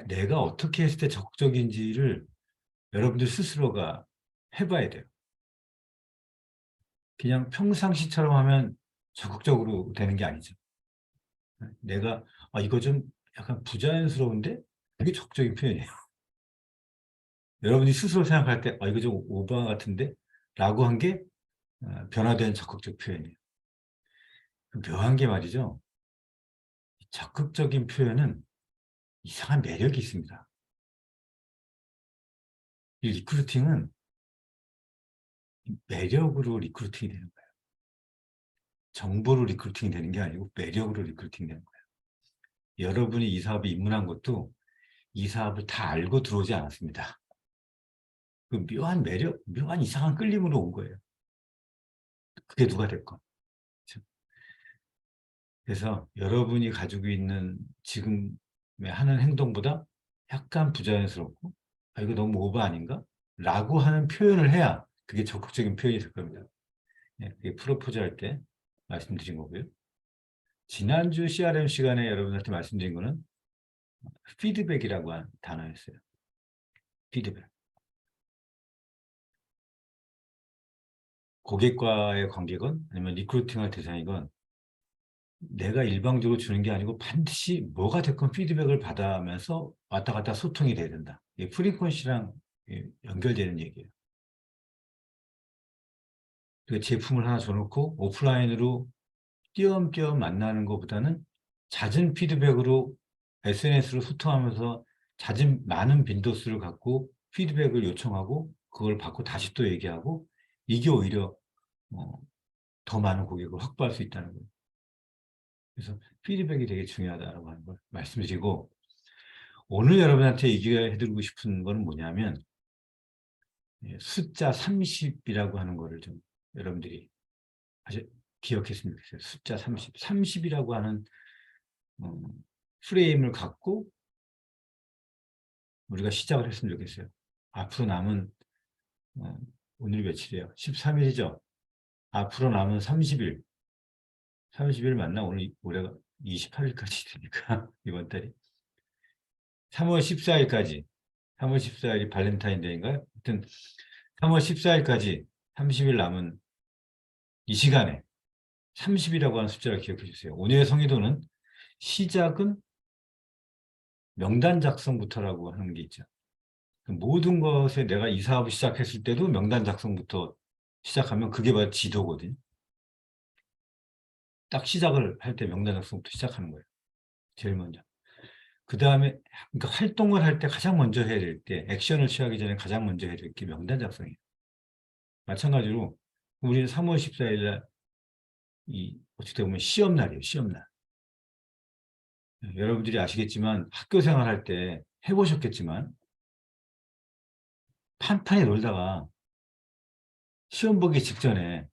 내가 어떻게 했을 때 적극적인지를 여러분들 스스로가 해봐야 돼요. 그냥 평상시처럼 하면 적극적으로 되는 게 아니죠. 내가 이거 좀 약간 부자연스러운데 그게 적극적인 표현이에요. 여러분이 스스로 생각할 때 이거 좀 오바 같은데 라고 한 게 변화된 적극적 표현이에요. 묘한 게 말이죠. 적극적인 표현은 이상한 매력이 있습니다. 이 리크루팅은 매력으로 리크루팅이 되는 거예요. 정보로 리크루팅이 되는 게 아니고 매력으로 리크루팅이 되는 거예요. 여러분이 이 사업에 입문한 것도 이 사업을 다 알고 들어오지 않았습니다. 그 묘한 매력, 묘한 이상한 끌림으로 온 거예요. 그게 누가 됐건. 그렇죠? 그래서 여러분이 가지고 있는 지금의 하는 행동보다 약간 부자연스럽고 이거 너무 오버 아닌가? 라고 하는 표현을 해야 그게 적극적인 표현이 될 겁니다. 그게 프로포즈 할 때 말씀드린 거고요. 지난주 CRM 시간에 여러분한테 말씀드린 거는 피드백이라고 하는 단어였어요. 피드백. 고객과의 관계건 아니면 리크루팅할 대상이건 내가 일방적으로 주는 게 아니고 반드시 뭐가 됐건 피드백을 받아가면서 왔다 갔다 소통이 돼야 된다. 이게 프리퀀시랑 연결되는 얘기예요. 그 제품을 하나 줘놓고 오프라인으로 띄엄띄엄 만나는 것보다는 잦은 피드백으로 SNS로 소통하면서 잦은 많은 빈도수를 갖고 피드백을 요청하고 그걸 받고 다시 또 얘기하고 이게 오히려 더 많은 고객을 확보할 수 있다는 거예요. 그래서 피드백이 되게 중요하다고 하는 걸 말씀드리고 오늘 여러분한테 얘기해드리고 싶은 건 뭐냐면 숫자 30이라고 하는 거를 좀 여러분들이 아주 기억했으면 좋겠어요. 숫자 30. 30이라고 하는 프레임을 갖고 우리가 시작을 했으면 좋겠어요. 앞으로 남은 오늘이 며칠이에요? 13일이죠. 앞으로 남은 30일. 30일 맞나? 오늘 올해가 28일까지 되니까 이번 달이. 3월 14일까지. 3월 14일이 발렌타인데이인가요? 하여튼 3월 14일까지 30일 남은 이 시간에 30이라고 하는 숫자를 기억해 주세요. 오늘의 성의도는 시작은 명단 작성부터라고 하는 게 있죠. 모든 것에 내가 이 사업을 시작했을 때도 명단 작성부터 시작하면 그게 바로 지도거든요. 딱 시작을 할 때 명단 작성부터 시작하는 거예요. 제일 먼저. 그 다음에 그러니까 활동을 할 때 가장 먼저 해야 될 때, 액션을 취하기 전에 가장 먼저 해야 될 게 명단 작성이에요. 마찬가지로 우리는 3월 14일 날 어떻게 보면 시험날이에요. 시험날. 여러분들이 아시겠지만 학교 생활할 때 해보셨겠지만 판판히 놀다가 시험 보기 직전에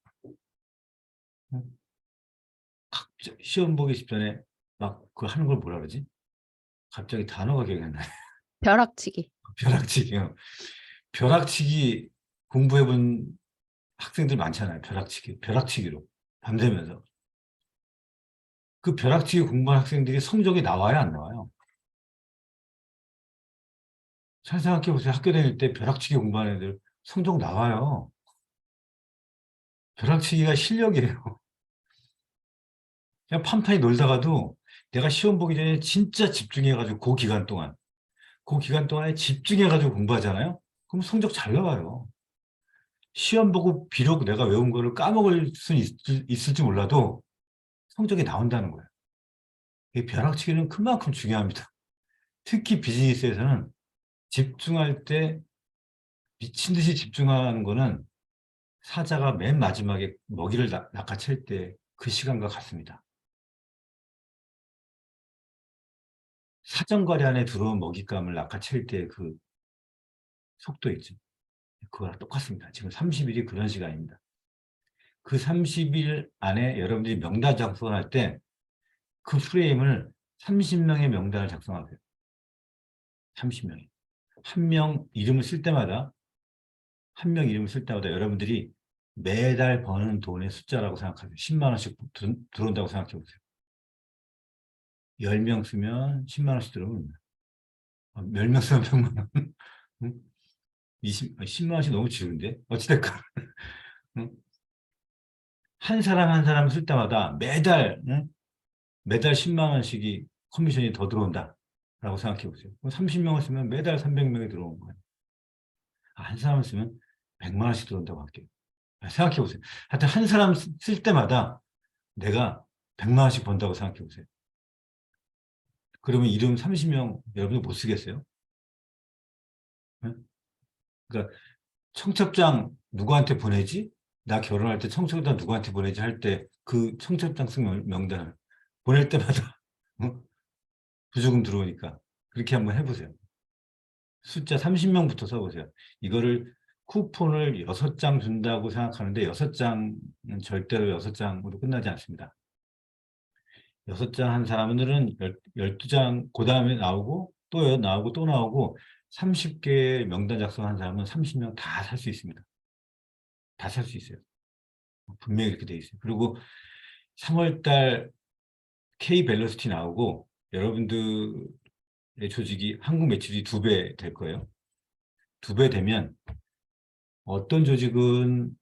시험 보기 직전에 막 그 하는 걸 뭐라 그러지? 갑자기 단어가 기억이 안 나요. 벼락치기. 벼락치기요. 벼락치기 공부해본 학생들 많잖아요. 벼락치기로 밤새면서. 그 벼락치기 공부한 학생들이 성적이 나와요, 안 나와요? 잘 생각해 보세요. 학교 다닐 때 벼락치기 공부하는 애들 성적 나와요. 벼락치기가 실력이에요. 그냥 판판히 놀다가도 내가 시험 보기 전에 진짜 집중해가지고 그 기간 동안에 집중해가지고 공부하잖아요. 그럼 성적 잘 나와요. 시험 보고 비록 내가 외운 거를 까먹을 수는 있을지 몰라도 성적이 나온다는 거예요. 이 벼락치기는 그만큼 중요합니다. 특히 비즈니스에서는 집중할 때 미친 듯이 집중하는 거는 사자가 맨 마지막에 먹이를 낚아챌 때 그 시간과 같습니다. 사정거리 안에 들어온 먹잇감을 낚아챌 때 그 속도 있죠. 그거랑 똑같습니다. 지금 30일이 그런 시간입니다. 그 30일 안에 여러분들이 명단 작성할 때 그 프레임을 30명의 명단을 작성하세요. 30명이. 한 명 이름을 쓸 때마다, 한 명 이름을 쓸 때마다 여러분들이 매달 버는 돈의 숫자라고 생각하세요. 10만 원씩 들어온다고 생각해 보세요. 10명 쓰면 10만 원씩 들어오면 10명 쓰면 100만 원. 응? 10만 원씩 너무 지른데? 어찌됐건. 응? 한 사람 한 사람 쓸 때마다 매달, 응? 매달 10만 원씩이 커미션이 더 들어온다라고 생각해 보세요. 30명을 쓰면 매달 300명이 들어오는 거예요. 한 사람을 쓰면 100만 원씩 들어온다고 할게요. 생각해 보세요. 하여튼 한 사람 쓸 때마다 내가 100만 원씩 번다고 생각해 보세요. 그러면 이름 30명 여러분들 못 쓰겠어요? 응? 그러니까 청첩장 누구한테 보내지? 나 결혼할 때 청첩장 누구한테 보내지 할 때 그 청첩장 쓴 명단을 보낼 때마다 부조금 들어오니까 그렇게 한번 해보세요. 숫자 30명부터 써보세요. 이거를 쿠폰을 6장 준다고 생각하는데 6장은 절대로 6장으로 끝나지 않습니다. 6장 한 사람들은 12장 그 다음에 나오고 또 나오고 또 나오고 30개 명단 작성한 사람은 30명 다 살 수 있습니다. 다 살 수 있어요. 분명히 이렇게 돼 있어요. 그리고 3월달 K밸러시티 나오고 여러분들의 조직이 한국 매출이 2배 될 거예요. 2배 되면 어떤 조직은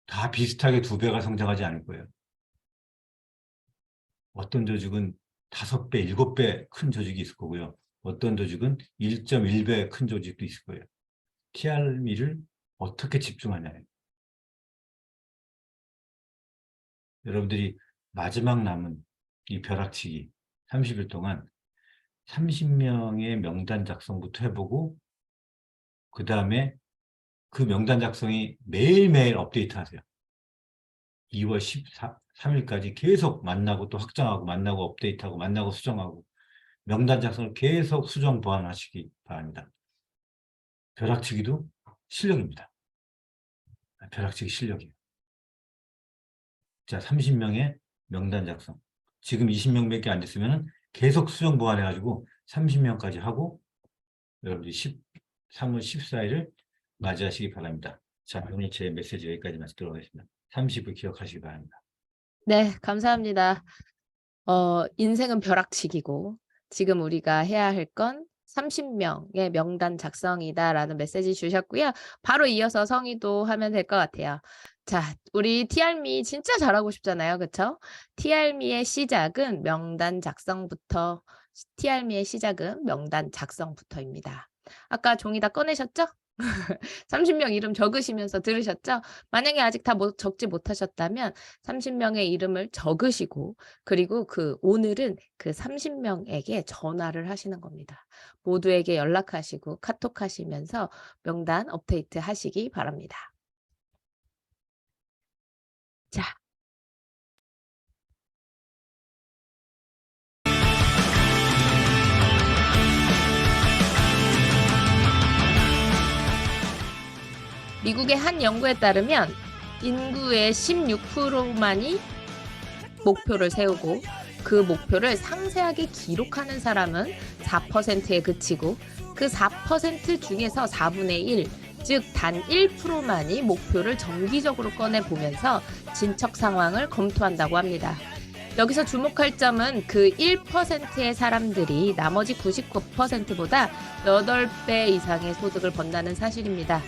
다 비슷하게 2배가 성장하지 않을 거예요. 어떤 조직은 5배, 7배 큰 조직이 있을 거고요. 어떤 조직은 1.1배 큰 조직도 있을 거예요. TRM를 어떻게 집중하냐예요. 여러분들이 마지막 남은 이 벼락치기 30일 동안 30명의 명단 작성부터 해보고 그 다음에 그 명단 작성이 매일매일 업데이트하세요. 2월 13일까지 계속 만나고 또 확장하고 만나고 업데이트하고 만나고 수정하고 명단 작성을 계속 수정 보완하시기 바랍니다. 벼락치기도 실력입니다. 벼락치기 실력이에요. 자, 30명의 명단 작성. 지금 20명밖에 안 됐으면 계속 수정 보완해가지고 30명까지 하고 여러분들이 3월 14일을 맞이하시기 바랍니다. 자, 오늘 제 메시지 여기까지 마치도록 하겠습니다. 30을 기억하시기 바랍니다. 네, 감사합니다. 인생은 벼락치기고 지금 우리가 해야 할 건 30명의 명단 작성이다라는 메시지 주셨고요. 바로 이어서 성의도 하면 될 것 같아요. 자, 우리 TRM이 진짜 잘하고 싶잖아요. 그쵸? TRM의 시작은 명단 작성부터, TRM의 시작은 명단 작성부터입니다. 아까 종이 다 꺼내셨죠? 30명 이름 적으시면서 들으셨죠? 만약에 아직 다 적지 못하셨다면 30명의 이름을 적으시고 그리고 오늘은 그 30명에게 전화를 하시는 겁니다. 모두에게 연락하시고 카톡하시면서 명단 업데이트 하시기 바랍니다. 자. 미국의 한 연구에 따르면 인구의 16%만이 목표를 세우고 그 목표를 상세하게 기록하는 사람은 4%에 그치고 그 4% 중에서 4분의 1, 즉 단 1%만이 목표를 정기적으로 꺼내보면서 진척 상황을 검토한다고 합니다. 여기서 주목할 점은 그 1%의 사람들이 나머지 99%보다 8배 이상의 소득을 번다는 사실입니다.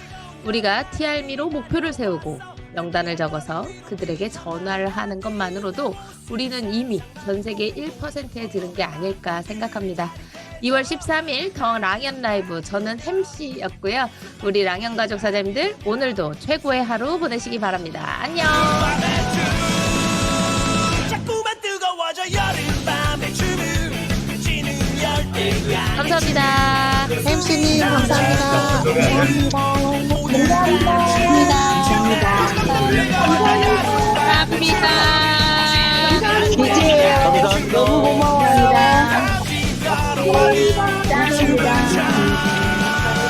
우리가 TRM로 목표를 세우고 명단을 적어서 그들에게 전화를 하는 것만으로도 우리는 이미 전 세계 1%에 들은 게 아닐까 생각합니다. 2월 13일 더 랑연 라이브, 저는 햄씨였고요. 우리 랑연 가족 사장님들 오늘도 최고의 하루 보내시기 바랍니다. 안녕. 감사합니다. 햄씨님 감사합니다. 감사합니다. 감사합니다. 너무 고마워요.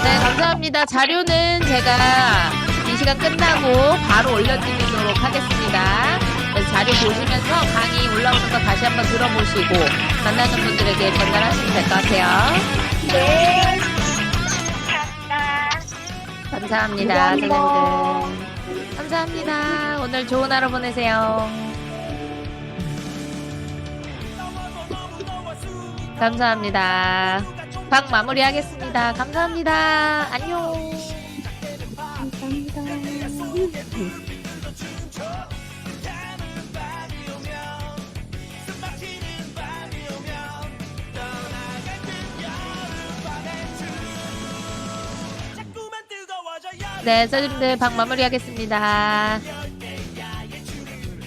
네, 감사합니다. 자료는 제가 이 시간 끝나고 바로 올려드리도록 하겠습니다. 그래서 자료 보시면서 강의 올라오는 거 다시 한번 들어보시고 만나는 분들에게 전달하시면 될 것 같아요. 네. 감사합니다, 감사합니다. 사장님들. 감사합니다. 오늘 좋은 하루 보내세요. 감사합니다. 방 마무리하겠습니다. 감사합니다. 안녕. 감사합니다. 네, 사장님들 방 마무리하겠습니다.